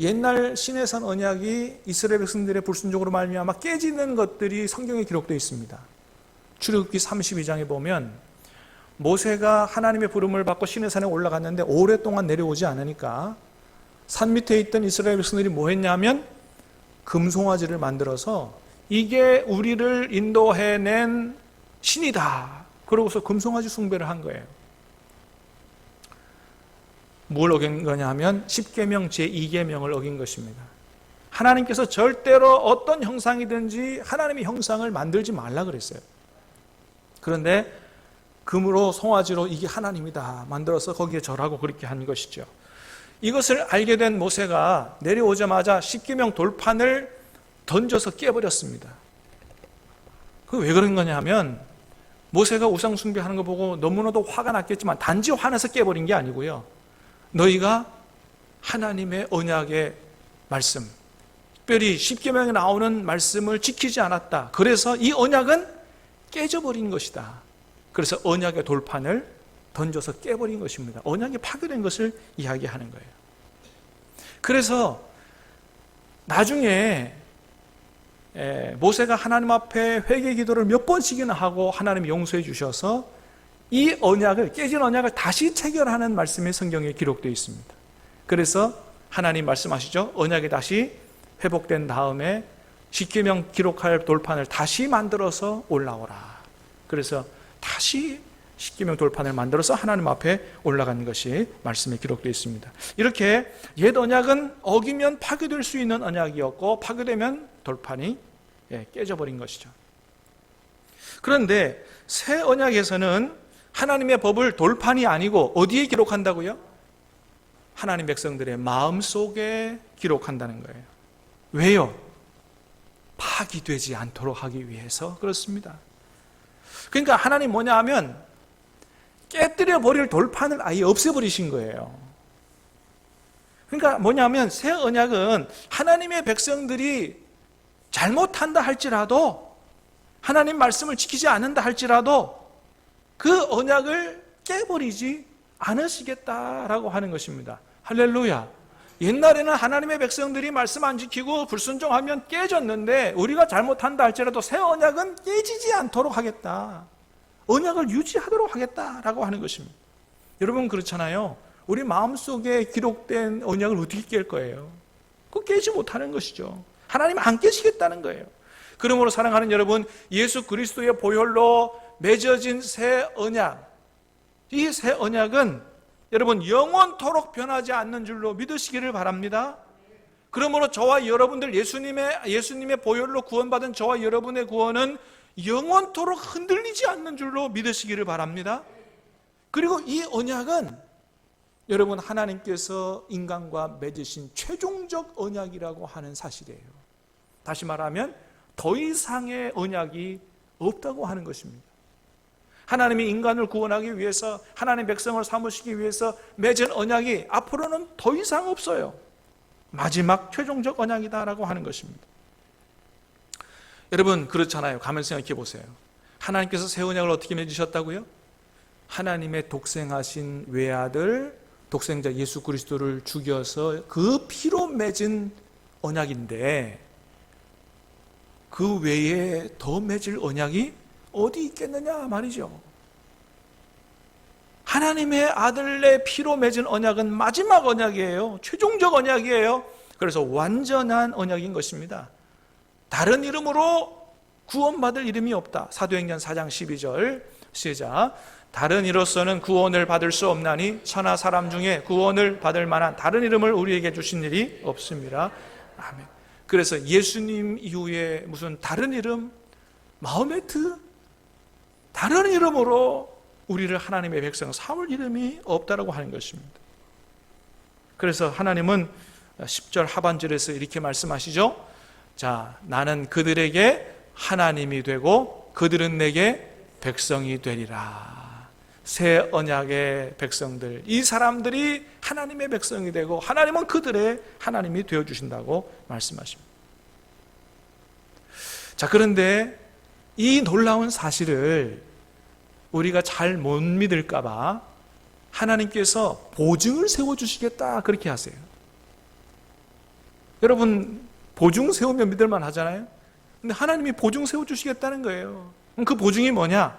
옛날 시내산 언약이 이스라엘 백성들의 불순종으로 말미암아 깨지는 것들이 성경에 기록되어 있습니다. 출애굽기 32장에 보면 모세가 하나님의 부름을 받고 시내산에 올라갔는데 오랫동안 내려오지 않으니까 산 밑에 있던 이스라엘 백성들이 뭐 했냐면 금송아지를 만들어서 이게 우리를 인도해낸 신이다, 그러고서 금송아지 숭배를 한 거예요. 뭘 어긴 거냐 하면 10계명 제2계명을 어긴 것입니다. 하나님께서 절대로 어떤 형상이든지 하나님의 형상을 만들지 말라 그랬어요. 그런데 금으로 송아지로 이게 하나님이다 만들어서 거기에 절하고 그렇게 한 것이죠. 이것을 알게 된 모세가 내려오자마자 10계명 돌판을 던져서 깨버렸습니다. 그게 왜 그런 거냐 하면 모세가 우상 숭배하는 거 보고 너무나도 화가 났겠지만 단지 화나서 깨버린 게 아니고요, 너희가 하나님의 언약의 말씀, 특별히 10계명에 나오는 말씀을 지키지 않았다, 그래서 이 언약은 깨져버린 것이다. 그래서 언약의 돌판을 던져서 깨버린 것입니다. 언약이 파괴된 것을 이야기하는 거예요. 그래서 나중에 모세가 하나님 앞에 회개 기도를 몇 번씩이나 하고 하나님이 용서해 주셔서 이 언약을, 깨진 언약을 다시 체결하는 말씀이 성경에 기록되어 있습니다. 그래서 하나님 말씀하시죠. 언약이 다시 회복된 다음에 10계명 기록할 돌판을 다시 만들어서 올라오라. 그래서 다시 10계명 돌판을 만들어서 하나님 앞에 올라가는 것이 말씀에 기록되어 있습니다. 이렇게 옛 언약은 어기면 파괴될 수 있는 언약이었고 파괴되면 돌판이 깨져버린 것이죠. 그런데 새 언약에서는 하나님의 법을 돌판이 아니고 어디에 기록한다고요? 하나님 백성들의 마음속에 기록한다는 거예요. 왜요? 파기되지 않도록 하기 위해서 그렇습니다. 그러니까 하나님 뭐냐 하면 깨뜨려 버릴 돌판을 아예 없애버리신 거예요. 그러니까 뭐냐 하면 새 언약은 하나님의 백성들이 잘못한다 할지라도, 하나님 말씀을 지키지 않는다 할지라도 그 언약을 깨버리지 않으시겠다라고 하는 것입니다. 할렐루야. 옛날에는 하나님의 백성들이 말씀 안 지키고 불순종하면 깨졌는데 우리가 잘못한다 할지라도 새 언약은 깨지지 않도록 하겠다, 언약을 유지하도록 하겠다라고 하는 것입니다. 여러분 그렇잖아요. 우리 마음속에 기록된 언약을 어떻게 깰 거예요? 그거 깨지 못하는 것이죠. 하나님 안 깨시겠다는 거예요. 그러므로 사랑하는 여러분, 예수 그리스도의 보혈로 맺어진 새 언약, 이 새 언약은 여러분 영원토록 변하지 않는 줄로 믿으시기를 바랍니다. 그러므로 저와 여러분들 예수님의 보혈로 구원받은 저와 여러분의 구원은 영원토록 흔들리지 않는 줄로 믿으시기를 바랍니다. 그리고 이 언약은 여러분 하나님께서 인간과 맺으신 최종적 언약이라고 하는 사실이에요. 다시 말하면 더 이상의 언약이 없다고 하는 것입니다. 하나님이 인간을 구원하기 위해서, 하나님 백성을 삼으시기 위해서 맺은 언약이 앞으로는 더 이상 없어요. 마지막 최종적 언약이다라고 하는 것입니다. 여러분 그렇잖아요. 가만히 생각해 보세요. 하나님께서 새 언약을 어떻게 맺으셨다고요? 하나님의 독생하신 외아들, 독생자 예수 그리스도를 죽여서 그 피로 맺은 언약인데 그 외에 더 맺을 언약이 어디 있겠느냐 말이죠. 하나님의 아들의 피로 맺은 언약은 마지막 언약이에요. 최종적 언약이에요. 그래서 완전한 언약인 것입니다. 다른 이름으로 구원받을 이름이 없다. 사도행전 4장 12절 시작. 다른 이로서는 구원을 받을 수 없나니 천하 사람 중에 구원을 받을 만한 다른 이름을 우리에게 주신 일이 없습니다. 아멘. 그래서 예수님 이후에 무슨 다른 이름, 마호메트, 다른 이름으로 우리를 하나님의 백성 삼을 이름이 없다라고 하는 것입니다. 그래서 하나님은 10절 하반절에서 이렇게 말씀하시죠. 자, 나는 그들에게 하나님이 되고 그들은 내게 백성이 되리라. 새 언약의 백성들, 이 사람들이 하나님의 백성이 되고 하나님은 그들의 하나님이 되어주신다고 말씀하십니다. 자, 그런데 이 놀라운 사실을 우리가 잘 못 믿을까봐 하나님께서 보증을 세워주시겠다 그렇게 하세요. 여러분, 보증 세우면 믿을만 하잖아요. 근데 하나님이 보증 세워주시겠다는 거예요. 그럼 그 보증이 뭐냐?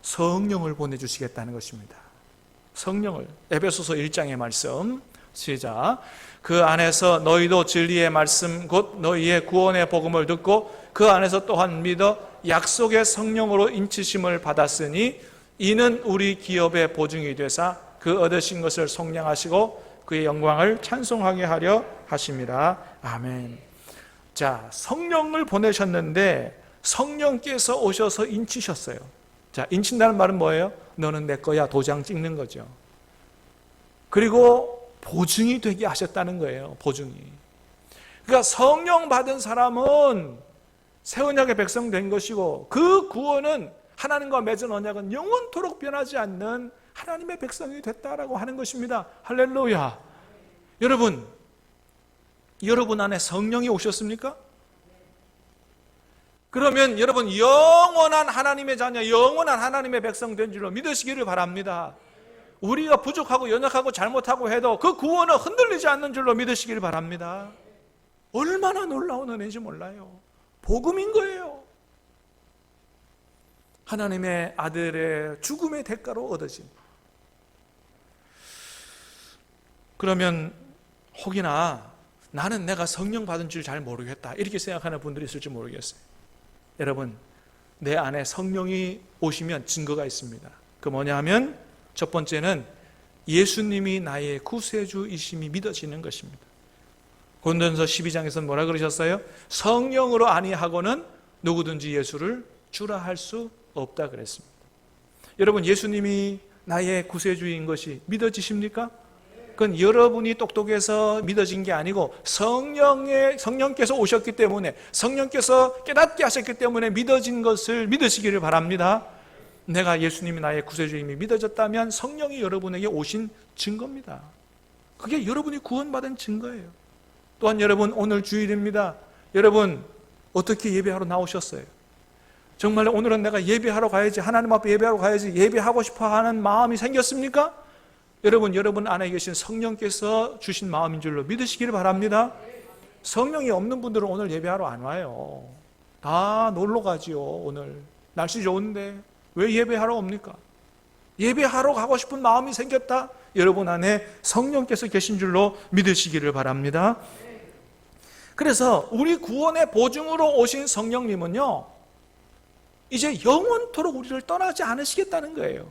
성령을 보내주시겠다는 것입니다. 성령을. 에베소서 1장의 말씀 시작. 그 안에서 너희도 진리의 말씀 곧 너희의 구원의 복음을 듣고 그 안에서 또한 믿어 약속의 성령으로 인치심을 받았으니 이는 우리 기업의 보증이 되사 그 얻으신 것을 속량하시고 그의 영광을 찬송하게 하려 하심이라. 아멘. 자, 성령을 보내셨는데 성령께서 오셔서 인치셨어요. 자, 인친다는 말은 뭐예요? 너는 내 거야. 도장 찍는 거죠. 그리고 보증이 되게 하셨다는 거예요. 보증이. 그러니까 성령 받은 사람은 새 언약의 백성 된 것이고 그 구원은 하나님과 맺은 언약은 영원토록 변하지 않는 하나님의 백성이 됐다라고 하는 것입니다. 할렐루야. 여러분 안에 성령이 오셨습니까? 그러면 여러분 영원한 하나님의 자녀, 영원한 하나님의 백성 된 줄로 믿으시기를 바랍니다. 우리가 부족하고 연약하고 잘못하고 해도 그 구원은 흔들리지 않는 줄로 믿으시기를 바랍니다. 얼마나 놀라운 은혜인지 몰라요. 복음인 거예요. 하나님의 아들의 죽음의 대가로 얻어진. 그러면 혹이나 나는 내가 성령 받은 줄 잘 모르겠다 이렇게 생각하는 분들이 있을지 모르겠어요. 여러분, 내 안에 성령이 오시면 증거가 있습니다. 그 뭐냐 하면 첫 번째는 예수님이 나의 구세주이심이 믿어지는 것입니다. 고린도전서 12장에서 뭐라 그러셨어요? 성령으로 아니하고는 누구든지 예수를 주라 할 수 없다 그랬습니다. 여러분, 예수님이 나의 구세주인 것이 믿어지십니까? 그건 여러분이 똑똑해서 믿어진 게 아니고 성령께서 오셨기 때문에, 성령께서 깨닫게 하셨기 때문에 믿어진 것을 믿으시기를 바랍니다. 내가 예수님이 나의 구세주임이 믿어졌다면 성령이 여러분에게 오신 증거입니다. 그게 여러분이 구원받은 증거예요. 또한 여러분, 오늘 주일입니다. 여러분, 어떻게 예배하러 나오셨어요? 정말 오늘은 내가 예배하러 가야지, 하나님 앞에 예배하러 가야지, 예배하고 싶어 하는 마음이 생겼습니까? 여러분 안에 계신 성령께서 주신 마음인 줄로 믿으시기를 바랍니다. 성령이 없는 분들은 오늘 예배하러 안 와요. 다 놀러 가지요. 오늘 날씨 좋은데 왜 예배하러 옵니까? 예배하러 가고 싶은 마음이 생겼다? 여러분 안에 성령께서 계신 줄로 믿으시기를 바랍니다. 그래서 우리 구원의 보증으로 오신 성령님은요, 이제 영원토록 우리를 떠나지 않으시겠다는 거예요.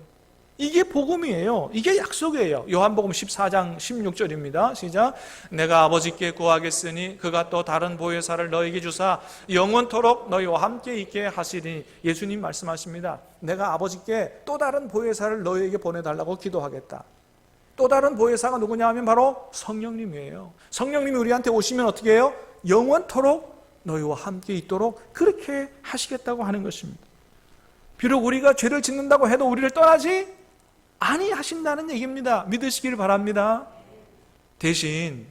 이게 복음이에요. 이게 약속이에요. 요한복음 14장 16절입니다. 시작. 내가 아버지께 구하겠으니 그가 또 다른 보혜사를 너에게 주사 영원토록 너희와 함께 있게 하시니. 예수님 말씀하십니다. 내가 아버지께 또 다른 보혜사를 너희에게 보내달라고 기도하겠다. 또 다른 보혜사가 누구냐 하면 바로 성령님이에요. 성령님이 우리한테 오시면 어떻게 해요? 영원토록 너희와 함께 있도록 그렇게 하시겠다고 하는 것입니다. 비록 우리가 죄를 짓는다고 해도 우리를 떠나지 아니하신다는 얘기입니다. 믿으시길 바랍니다. 대신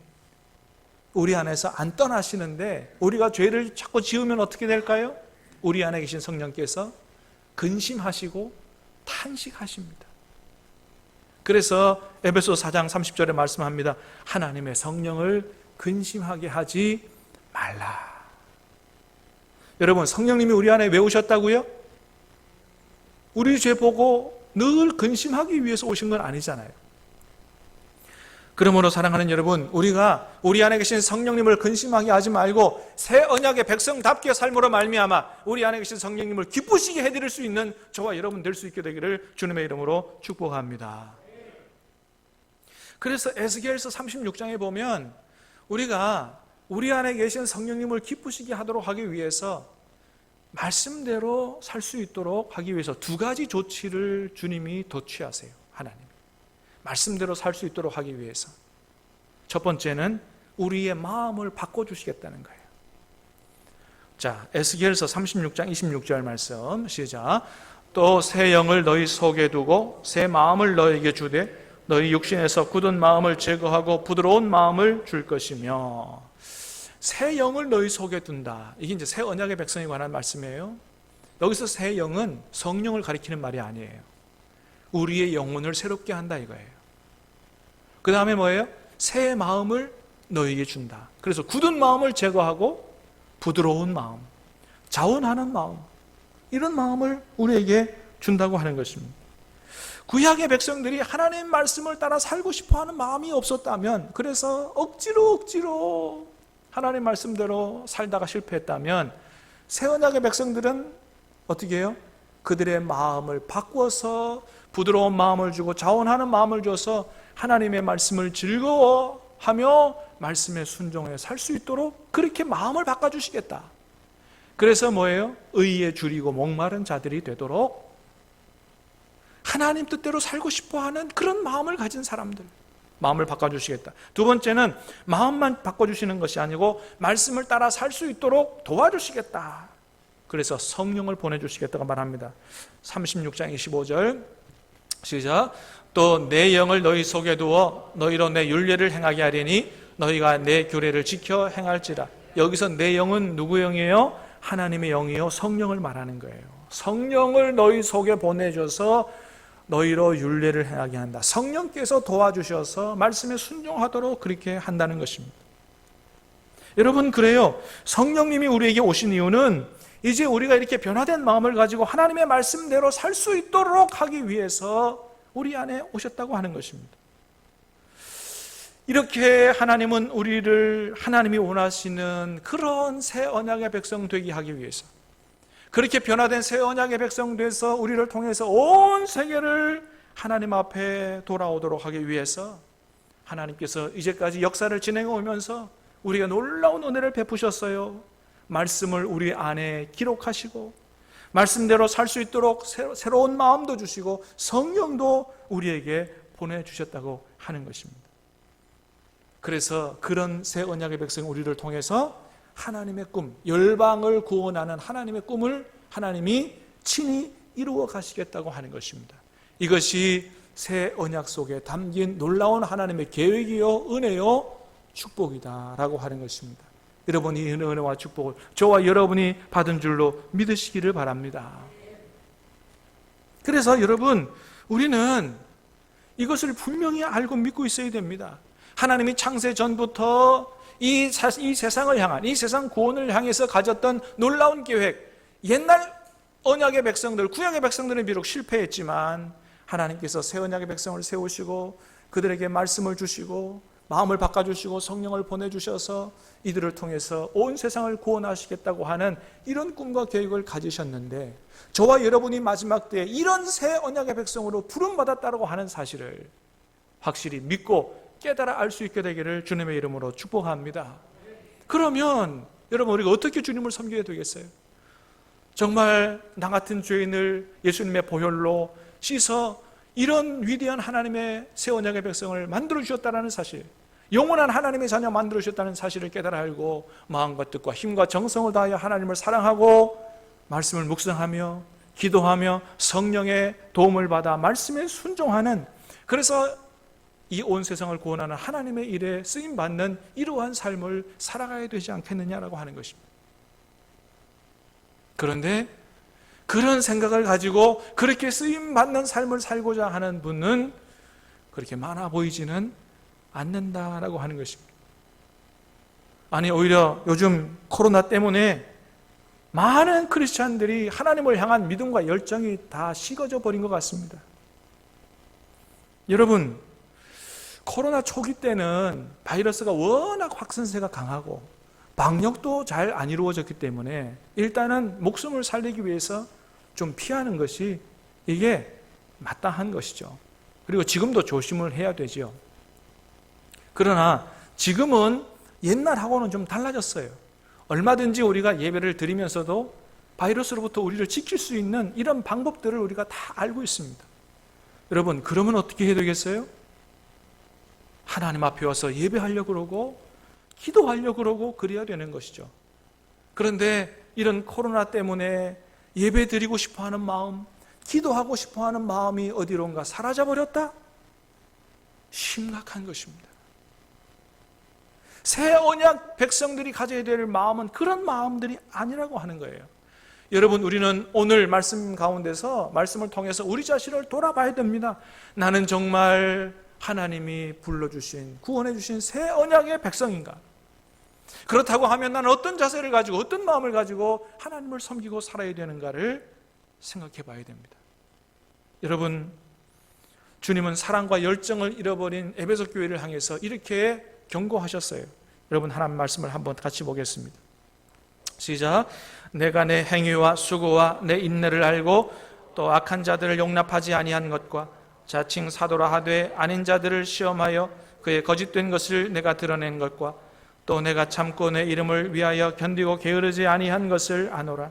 우리 안에서 안 떠나시는데 우리가 죄를 자꾸 지으면 어떻게 될까요? 우리 안에 계신 성령께서 근심하시고 탄식하십니다. 그래서 에베소 4장 30절에 말씀합니다. 하나님의 성령을 근심하게 하지 말라. 여러분, 성령님이 우리 안에 왜 오셨다고요? 우리 죄 보고 늘 근심하기 위해서 오신 건 아니잖아요. 그러므로 사랑하는 여러분, 우리가 우리 안에 계신 성령님을 근심하게 하지 말고 새 언약의 백성답게 삶으로 말미암아 우리 안에 계신 성령님을 기쁘시게 해드릴 수 있는 저와 여러분 될 수 있게 되기를 주님의 이름으로 축복합니다. 그래서 에스겔서 36장에 보면 우리가 우리 안에 계신 성령님을 기쁘시게 하도록 하기 위해서 말씀대로 살 수 있도록 하기 위해서 두 가지 조치를 주님이 더 취하세요. 하나님 말씀대로 살 수 있도록 하기 위해서 첫 번째는 우리의 마음을 바꿔주시겠다는 거예요. 자, 에스겔서 36장 26절 말씀 시작. 또 새 영을 너희 속에 두고 새 마음을 너희에게 주되 너희 육신에서 굳은 마음을 제거하고 부드러운 마음을 줄 것이며. 새 영을 너희 속에 둔다. 이게 이제 새 언약의 백성에 관한 말씀이에요. 여기서 새 영은 성령을 가리키는 말이 아니에요. 우리의 영혼을 새롭게 한다 이거예요. 그 다음에 뭐예요? 새 마음을 너희에게 준다. 그래서 굳은 마음을 제거하고 부드러운 마음, 자원하는 마음, 이런 마음을 우리에게 준다고 하는 것입니다. 구약의 백성들이 하나님 말씀을 따라 살고 싶어하는 마음이 없었다면, 그래서 억지로 하나님 말씀대로 살다가 실패했다면, 새 언약의 백성들은 어떻게 해요? 그들의 마음을 바꿔서 부드러운 마음을 주고 자원하는 마음을 줘서 하나님의 말씀을 즐거워하며 말씀에 순종해 살 수 있도록 그렇게 마음을 바꿔주시겠다. 그래서 뭐예요? 의에 줄이고 목마른 자들이 되도록 하나님 뜻대로 살고 싶어하는 그런 마음을 가진 사람들, 마음을 바꿔주시겠다. 두 번째는 마음만 바꿔주시는 것이 아니고 말씀을 따라 살 수 있도록 도와주시겠다. 그래서 성령을 보내주시겠다고 말합니다. 36장 25절 시작. 또 내 영을 너희 속에 두어 너희로 내 율례를 행하게 하리니 너희가 내 규례를 지켜 행할지라. 여기서 내 영은 누구의 영이에요? 하나님의 영이요, 성령을 말하는 거예요. 성령을 너희 속에 보내줘서 너희로 율례를 행하게 한다. 성령께서 도와주셔서 말씀에 순종하도록 그렇게 한다는 것입니다. 여러분, 그래요. 성령님이 우리에게 오신 이유는 이제 우리가 이렇게 변화된 마음을 가지고 하나님의 말씀대로 살 수 있도록 하기 위해서 우리 안에 오셨다고 하는 것입니다. 이렇게 하나님은 우리를 하나님이 원하시는 그런 새 언약의 백성 되게 하기 위해서, 그렇게 변화된 새 언약의 백성 돼서 우리를 통해서 온 세계를 하나님 앞에 돌아오도록 하기 위해서 하나님께서 이제까지 역사를 진행해 오면서 우리가 놀라운 은혜를 베푸셨어요. 말씀을 우리 안에 기록하시고 말씀대로 살 수 있도록 새로운 마음도 주시고 성령도 우리에게 보내주셨다고 하는 것입니다. 그래서 그런 새 언약의 백성 우리를 통해서 하나님의 꿈, 열방을 구원하는 하나님의 꿈을 하나님이 친히 이루어 가시겠다고 하는 것입니다. 이것이 새 언약 속에 담긴 놀라운 하나님의 계획이요, 은혜요, 축복이다라고 하는 것입니다. 여러분이 이 은혜와 축복을 저와 여러분이 받은 줄로 믿으시기를 바랍니다. 그래서 여러분, 우리는 이것을 분명히 알고 믿고 있어야 됩니다. 하나님이 창세 전부터 이 세상을 향한, 이 세상 구원을 향해서 가졌던 놀라운 계획, 옛날 언약의 백성들, 구약의 백성들은 비록 실패했지만 하나님께서 새 언약의 백성을 세우시고 그들에게 말씀을 주시고 마음을 바꿔주시고 성령을 보내주셔서 이들을 통해서 온 세상을 구원하시겠다고 하는 이런 꿈과 계획을 가지셨는데, 저와 여러분이 마지막 때에 이런 새 언약의 백성으로 부름받았다고 하는 사실을 확실히 믿고 깨달아 알 수 있게 되기를 주님의 이름으로 축복합니다. 그러면 여러분, 우리가 어떻게 주님을 섬기게 되겠어요? 정말 나 같은 죄인을 예수님의 보혈로 씻어 이런 위대한 하나님의 새 언약의 백성을 만들어 주셨다는 사실, 영원한 하나님의 자녀 만들어 주셨다는 사실을 깨달아 알고 마음과 뜻과 힘과 정성을 다하여 하나님을 사랑하고 말씀을 묵상하며 기도하며 성령의 도움을 받아 말씀에 순종하는, 그래서 이 온 세상을 구원하는 하나님의 일에 쓰임받는 이러한 삶을 살아가야 되지 않겠느냐라고 하는 것입니다. 그런데 그런 생각을 가지고 그렇게 쓰임받는 삶을 살고자 하는 분은 그렇게 많아 보이지는 않는다라고 하는 것입니다. 아니, 오히려 요즘 코로나 때문에 많은 크리스찬들이 하나님을 향한 믿음과 열정이 다 식어져 버린 것 같습니다. 여러분, 코로나 초기 때는 바이러스가 워낙 확산세가 강하고 방역도 잘 안 이루어졌기 때문에 일단은 목숨을 살리기 위해서 좀 피하는 것이 이게 마땅한 것이죠. 그리고 지금도 조심을 해야 되죠. 그러나 지금은 옛날하고는 좀 달라졌어요. 얼마든지 우리가 예배를 드리면서도 바이러스로부터 우리를 지킬 수 있는 이런 방법들을 우리가 다 알고 있습니다. 여러분, 그러면 어떻게 해야 되겠어요? 하나님 앞에 와서 예배하려고 그러고 기도하려고 그러고 그래야 되는 것이죠. 그런데 이런 코로나 때문에 예배 드리고 싶어하는 마음, 기도하고 싶어하는 마음이 어디론가 사라져버렸다? 심각한 것입니다. 새 언약 백성들이 가져야 될 마음은 그런 마음들이 아니라고 하는 거예요. 여러분, 우리는 오늘 말씀 가운데서 말씀을 통해서 우리 자신을 돌아봐야 됩니다. 나는 정말 하나님이 불러주신, 구원해 주신 새 언약의 백성인가? 그렇다고 하면 나는 어떤 자세를 가지고 어떤 마음을 가지고 하나님을 섬기고 살아야 되는가를 생각해 봐야 됩니다. 여러분, 주님은 사랑과 열정을 잃어버린 에베소 교회를 향해서 이렇게 경고하셨어요. 여러분, 하나님 말씀을 한번 같이 보겠습니다. 시작. 내가 내 행위와 수고와 내 인내를 알고 또 악한 자들을 용납하지 아니한 것과 자칭 사도라 하되 아닌 자들을 시험하여 그의 거짓된 것을 내가 드러낸 것과 또 내가 참고 내 이름을 위하여 견디고 게으르지 아니한 것을 아노라.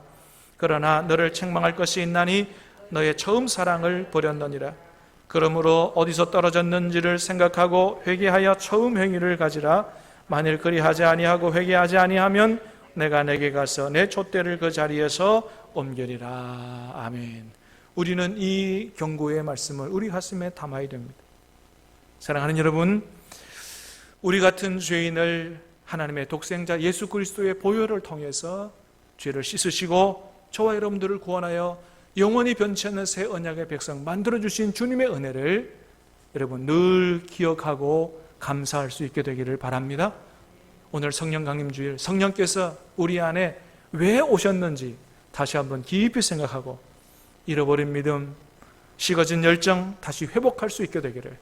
그러나 너를 책망할 것이 있나니 너의 처음 사랑을 버렸느니라. 그러므로 어디서 떨어졌는지를 생각하고 회개하여 처음 행위를 가지라. 만일 그리하지 아니하고 회개하지 아니하면 내가 내게 가서 내 촛대를 그 자리에서 옮겨리라. 아멘. 우리는 이 경고의 말씀을 우리 가슴에 담아야 됩니다. 사랑하는 여러분, 우리 같은 죄인을 하나님의 독생자 예수 그리스도의 보혈을 통해서 죄를 씻으시고 저와 여러분들을 구원하여 영원히 변치 않는 새 언약의 백성 만들어주신 주님의 은혜를 여러분 늘 기억하고 감사할 수 있게 되기를 바랍니다. 오늘 성령 강림 주일, 성령께서 우리 안에 왜 오셨는지 다시 한번 깊이 생각하고 잃어버린 믿음, 식어진 열정 다시 회복할 수 있게 되기를,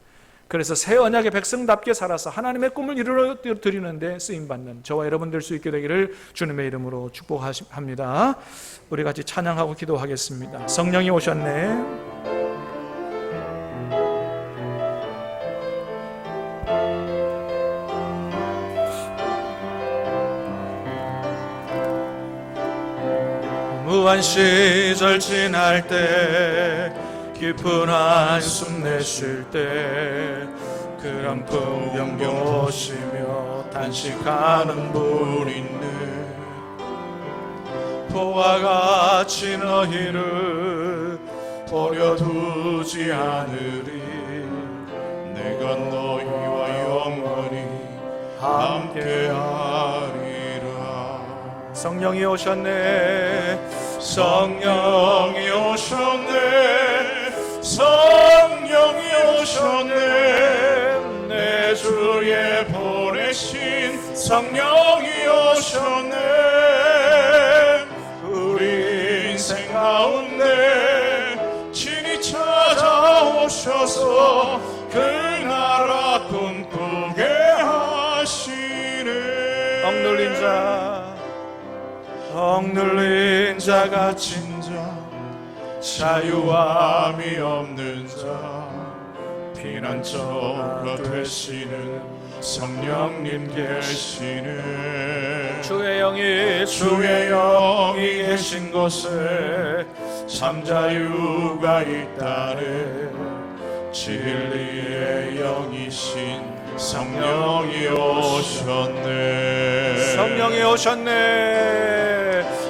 그래서 새 언약의 백성답게 살아서 하나님의 꿈을 이루어 드리는데 쓰임받는 저와 여러분 될 수 있게 되기를 주님의 이름으로 축복합니다. 우리 같이 찬양하고 기도하겠습니다. 성령이 오셨네. 무한 시절 지날 때 깊은 한숨 내쉴 때 그런 풍경 보시며 단식하는 분 있네. 보와 같이 너희를 버려두지 않으리. 내가 너희와 영원히 함께하리라. 성령이 오셨네. 성령이 오셨네. 성령이 오셨네. 내 주에 보내신 성령이 오셨네. 우리 인생 가운데 친히 찾아오셔서 그 나라 꿈꾸게 하시네. 억눌린 자 갇힌 자 자유함이 없는 자 피난처가 되시는 성령님 계시네. 주의 영이 계신 곳에 참 자유가 있다네. 진리의 영이신 성령이 오셨네. 성령이 오셨네.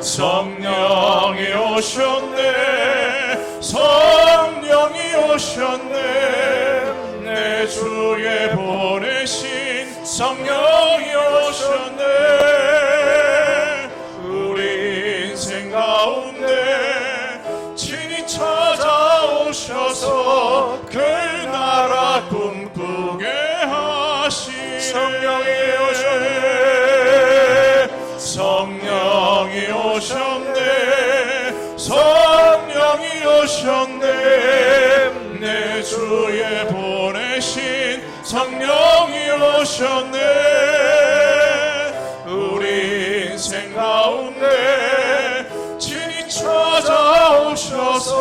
성령이 오셨네. 성령이 오셨네. 내 주에 보내신 성령이 오셨네. 우리 인생 가운데 친히 찾아오셔서 그 나라 꿈꾸게 하시네. 성령이 오셨네. 성령이 오셨네. 성령이 오셨네. 내 주에 보내신 성령이 오셨네. 우리 인생 가운데 친히 찾아오셔서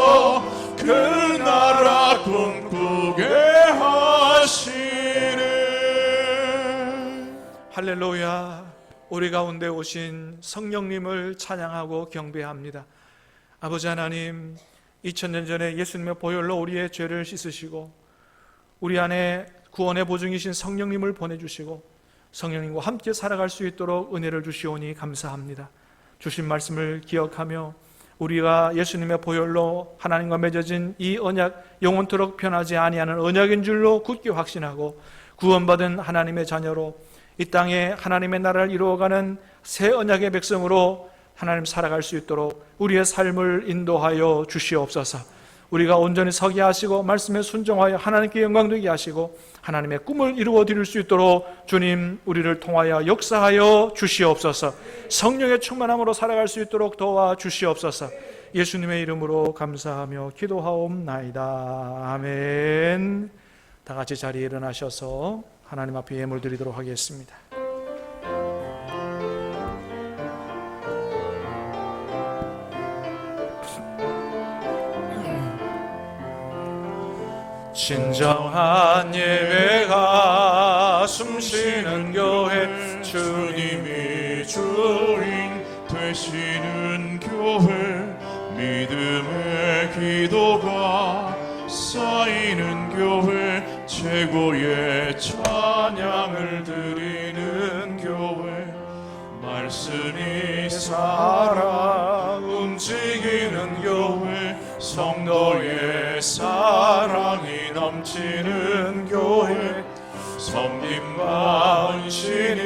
그 나라 꿈꾸게 하시네. 할렐루야. 우리 가운데 오신 성령님을 찬양하고 경배합니다. 아버지 하나님, 2000년 전에 예수님의 보혈로 우리의 죄를 씻으시고 우리 안에 구원의 보증이신 성령님을 보내주시고 성령님과 함께 살아갈 수 있도록 은혜를 주시오니 감사합니다. 주신 말씀을 기억하며 우리가 예수님의 보혈로 하나님과 맺어진 이 언약, 영원토록 변하지 아니하는 언약인 줄로 굳게 확신하고 구원받은 하나님의 자녀로 이 땅에 하나님의 나라를 이루어가는 새 언약의 백성으로 하나님 살아갈 수 있도록 우리의 삶을 인도하여 주시옵소서. 우리가 온전히 서게 하시고 말씀에 순종하여 하나님께 영광되게 하시고 하나님의 꿈을 이루어 드릴 수 있도록 주님 우리를 통하여 역사하여 주시옵소서. 성령의 충만함으로 살아갈 수 있도록 도와 주시옵소서. 예수님의 이름으로 감사하며 기도하옵나이다. 아멘. 다 같이 자리에 일어나셔서 하나님 앞에 예물 드리도록 하겠습니다. 진정한 예배가 숨쉬는 교회, 주님이 주인 되시는 교회, 믿음의 기도가 쌓이는 교회, 최고의 찬양을 드리는 교회, 말씀이 살아 움직이는 교회, 성도의 사랑이 넘치는 교회, 섬김과 헌신이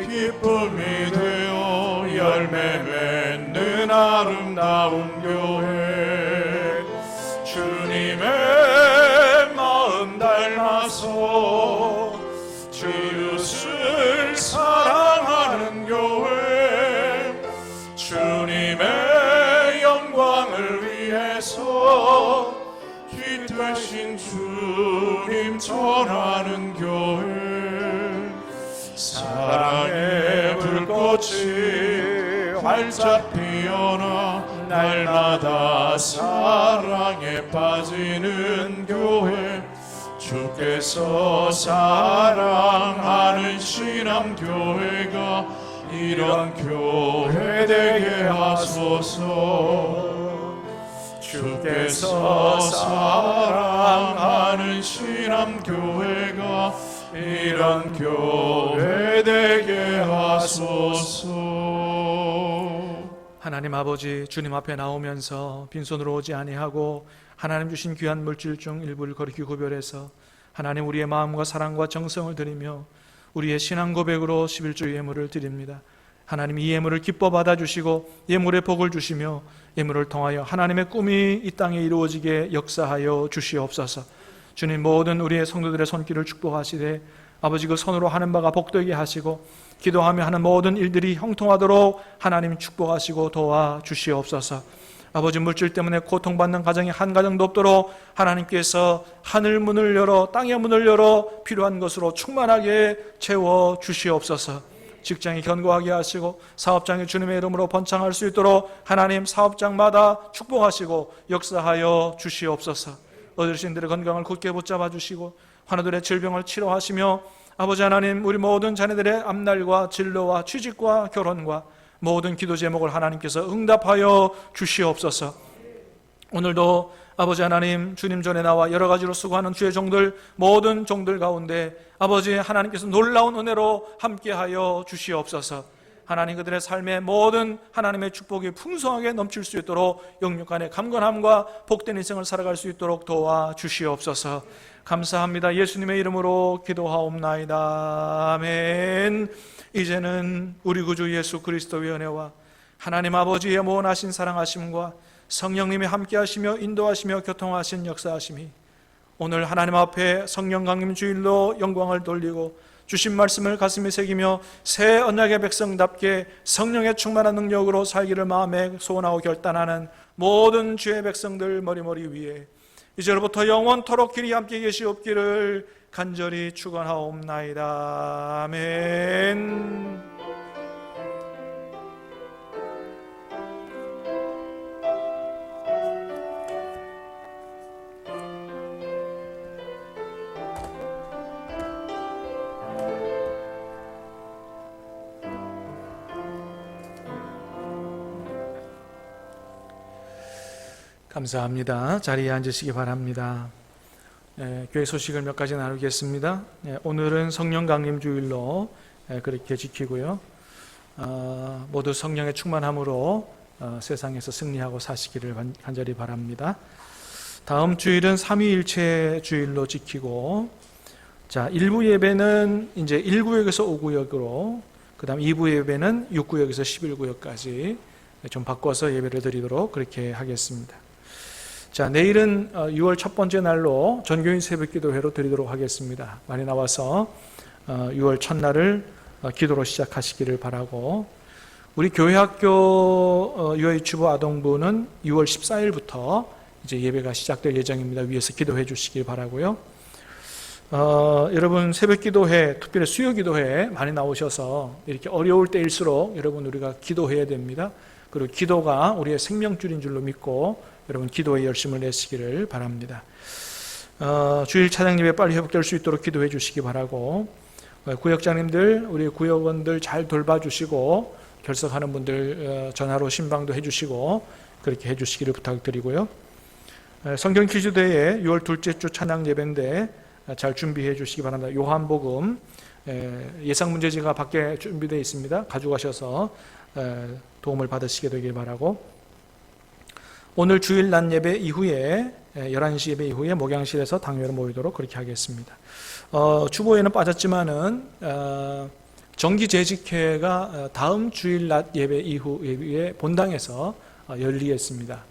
기쁨이 되어 열매 맺는 아름다운 교회, 주님의 마음 닮아서 주 이웃을 사랑하는 교회, 주님의 영광을 위해서 기 되신 주님 전하는 교회, 사랑의 불꽃이 활짝 피어나 날마다 사랑에 빠지는 교회, 주께서 사랑하는 신앙교회가 이런 교회 되게 하소서. 주께서 사랑하는 신앙교회가 이런 교회 되게 하소서. 하나님 아버지, 주님 앞에 나오면서 빈손으로 오지 아니하고 하나님 주신 귀한 물질 중 일부를 거룩히 구별해서 하나님 우리의 마음과 사랑과 정성을 드리며 우리의 신앙 고백으로 11조 예물을 드립니다. 하나님 이 예물을 기뻐 받아주시고 예물의 복을 주시며 예물을 통하여 하나님의 꿈이 이 땅에 이루어지게 역사하여 주시옵소서. 주님, 모든 우리의 성도들의 손길을 축복하시되 아버지 그 손으로 하는 바가 복되게 하시고 기도하며 하는 모든 일들이 형통하도록 하나님 축복하시고 도와주시옵소서. 아버지, 물질 때문에 고통받는 가정이 한 가정도 없도록 하나님께서 하늘 문을 열어 땅의 문을 열어 필요한 것으로 충만하게 채워 주시옵소서. 직장이 견고하게 하시고 사업장이 주님의 이름으로 번창할 수 있도록 하나님 사업장마다 축복하시고 역사하여 주시옵소서. 어르신들의 건강을 굳게 붙잡아 주시고 환우들의 질병을 치료하시며 아버지 하나님, 우리 모든 자녀들의 앞날과 진로와 취직과 결혼과 모든 기도 제목을 하나님께서 응답하여 주시옵소서. 오늘도 아버지 하나님, 주님 전에 나와 여러 가지로 수고하는 주의 종들, 모든 종들 가운데 아버지 하나님께서 놀라운 은혜로 함께하여 주시옵소서. 하나님, 그들의 삶에 모든 하나님의 축복이 풍성하게 넘칠 수 있도록 영육간의 강건함과 복된 인생을 살아갈 수 있도록 도와주시옵소서. 감사합니다. 예수님의 이름으로 기도하옵나이다. 아멘. 이제는 우리 구주 예수 그리스도의 은혜와 하나님 아버지의 무한하신 사랑하심과 성령님이 함께하시며 인도하시며 교통하신 역사하심이 오늘 하나님 앞에 성령 강림 주일로 영광을 돌리고 주신 말씀을 가슴에 새기며 새 언약의 백성답게 성령의 충만한 능력으로 살기를 마음에 소원하고 결단하는 모든 주의 백성들 머리머리 위에 이제로부터 영원토록 길이 함께 계시옵기를 간절히 축원하옵나이다. 아멘. 감사합니다. 자리에 앉으시기 바랍니다. 교회 소식을 몇 가지 나누겠습니다. 오늘은 성령 강림 주일로 그렇게 지키고요. 모두 성령의 충만함으로 세상에서 승리하고 사시기를 간절히 바랍니다. 다음 주일은 삼위일체 주일로 지키고, 자, 1부 예배는 이제 1구역에서 5구역으로, 그 다음 2부 예배는 6구역에서 11구역까지 좀 바꿔서 예배를 드리도록 그렇게 하겠습니다. 자, 내일은 6월 첫 번째 날로 전교인 새벽기도회로 드리도록 하겠습니다. 많이 나와서 6월 첫날을 기도로 시작하시기를 바라고, 우리 교회학교 유아유치부 아동부는 6월 14일부터 이제 예배가 시작될 예정입니다. 위에서 기도해 주시길 바라고요. 여러분 새벽기도회, 특별히 수요기도회 많이 나오셔서 이렇게 어려울 때일수록 여러분 우리가 기도해야 됩니다. 그리고 기도가 우리의 생명줄인 줄로 믿고 여러분 기도에 열심을 내시기를 바랍니다. 주일 찬양 예배 빨리 회복될 수 있도록 기도해 주시기 바라고, 구역장님들, 우리 구역원들 잘 돌봐주시고 결석하는 분들 전화로 신방도 해주시고 그렇게 해주시기를 부탁드리고요. 성경 퀴즈대회 6월 둘째 주 찬양 예배인데 잘 준비해 주시기 바랍니다. 요한복음 예상 문제지가 밖에 준비되어 있습니다. 가져가셔서 도움을 받으시게 되길 바라고, 오늘 주일 낮 예배 이후에 11시 예배 이후에 목양실에서 당회로 모이도록 그렇게 하겠습니다. 주보에는 빠졌지만은 정기 재직회가 다음 주일 낮 예배 이후에 본당에서 열리겠습니다.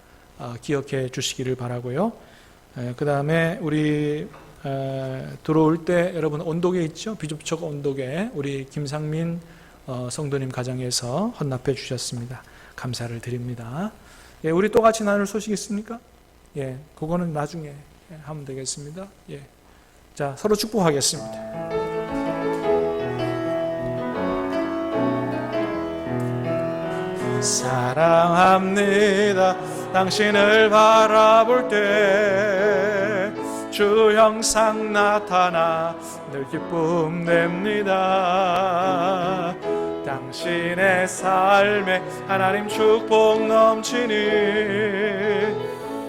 기억해 주시기를 바라고요. 그 다음에 우리 들어올 때 여러분 온도계 있죠? 비접촉 온도계 우리 김상민 성도님 가정에서 헌납해 주셨습니다. 감사를 드립니다. 예, 우리 또 같이 나눌 소식 있습니까? 예, 그거는 나중에 하면 되겠습니다. 예, 자, 서로 축복하겠습니다. 사랑합니다. 당신을 바라볼 때 주 형상 나타나 늘 기쁨 냅니다. 당신의 삶에 하나님 축복 넘치니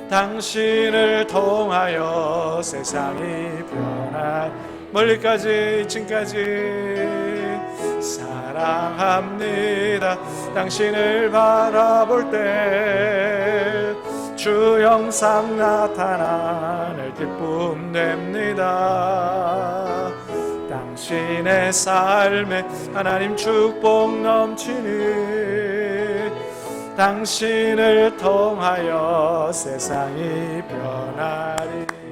당신을 통하여 세상이 변한 멀리까지 2층까지 사랑합니다. 당신을 바라볼 때 주 형상 나타나 늘 기쁨 냅니다. 당신의 삶에 하나님 축복 넘치니 당신을 통하여 세상이 변하리.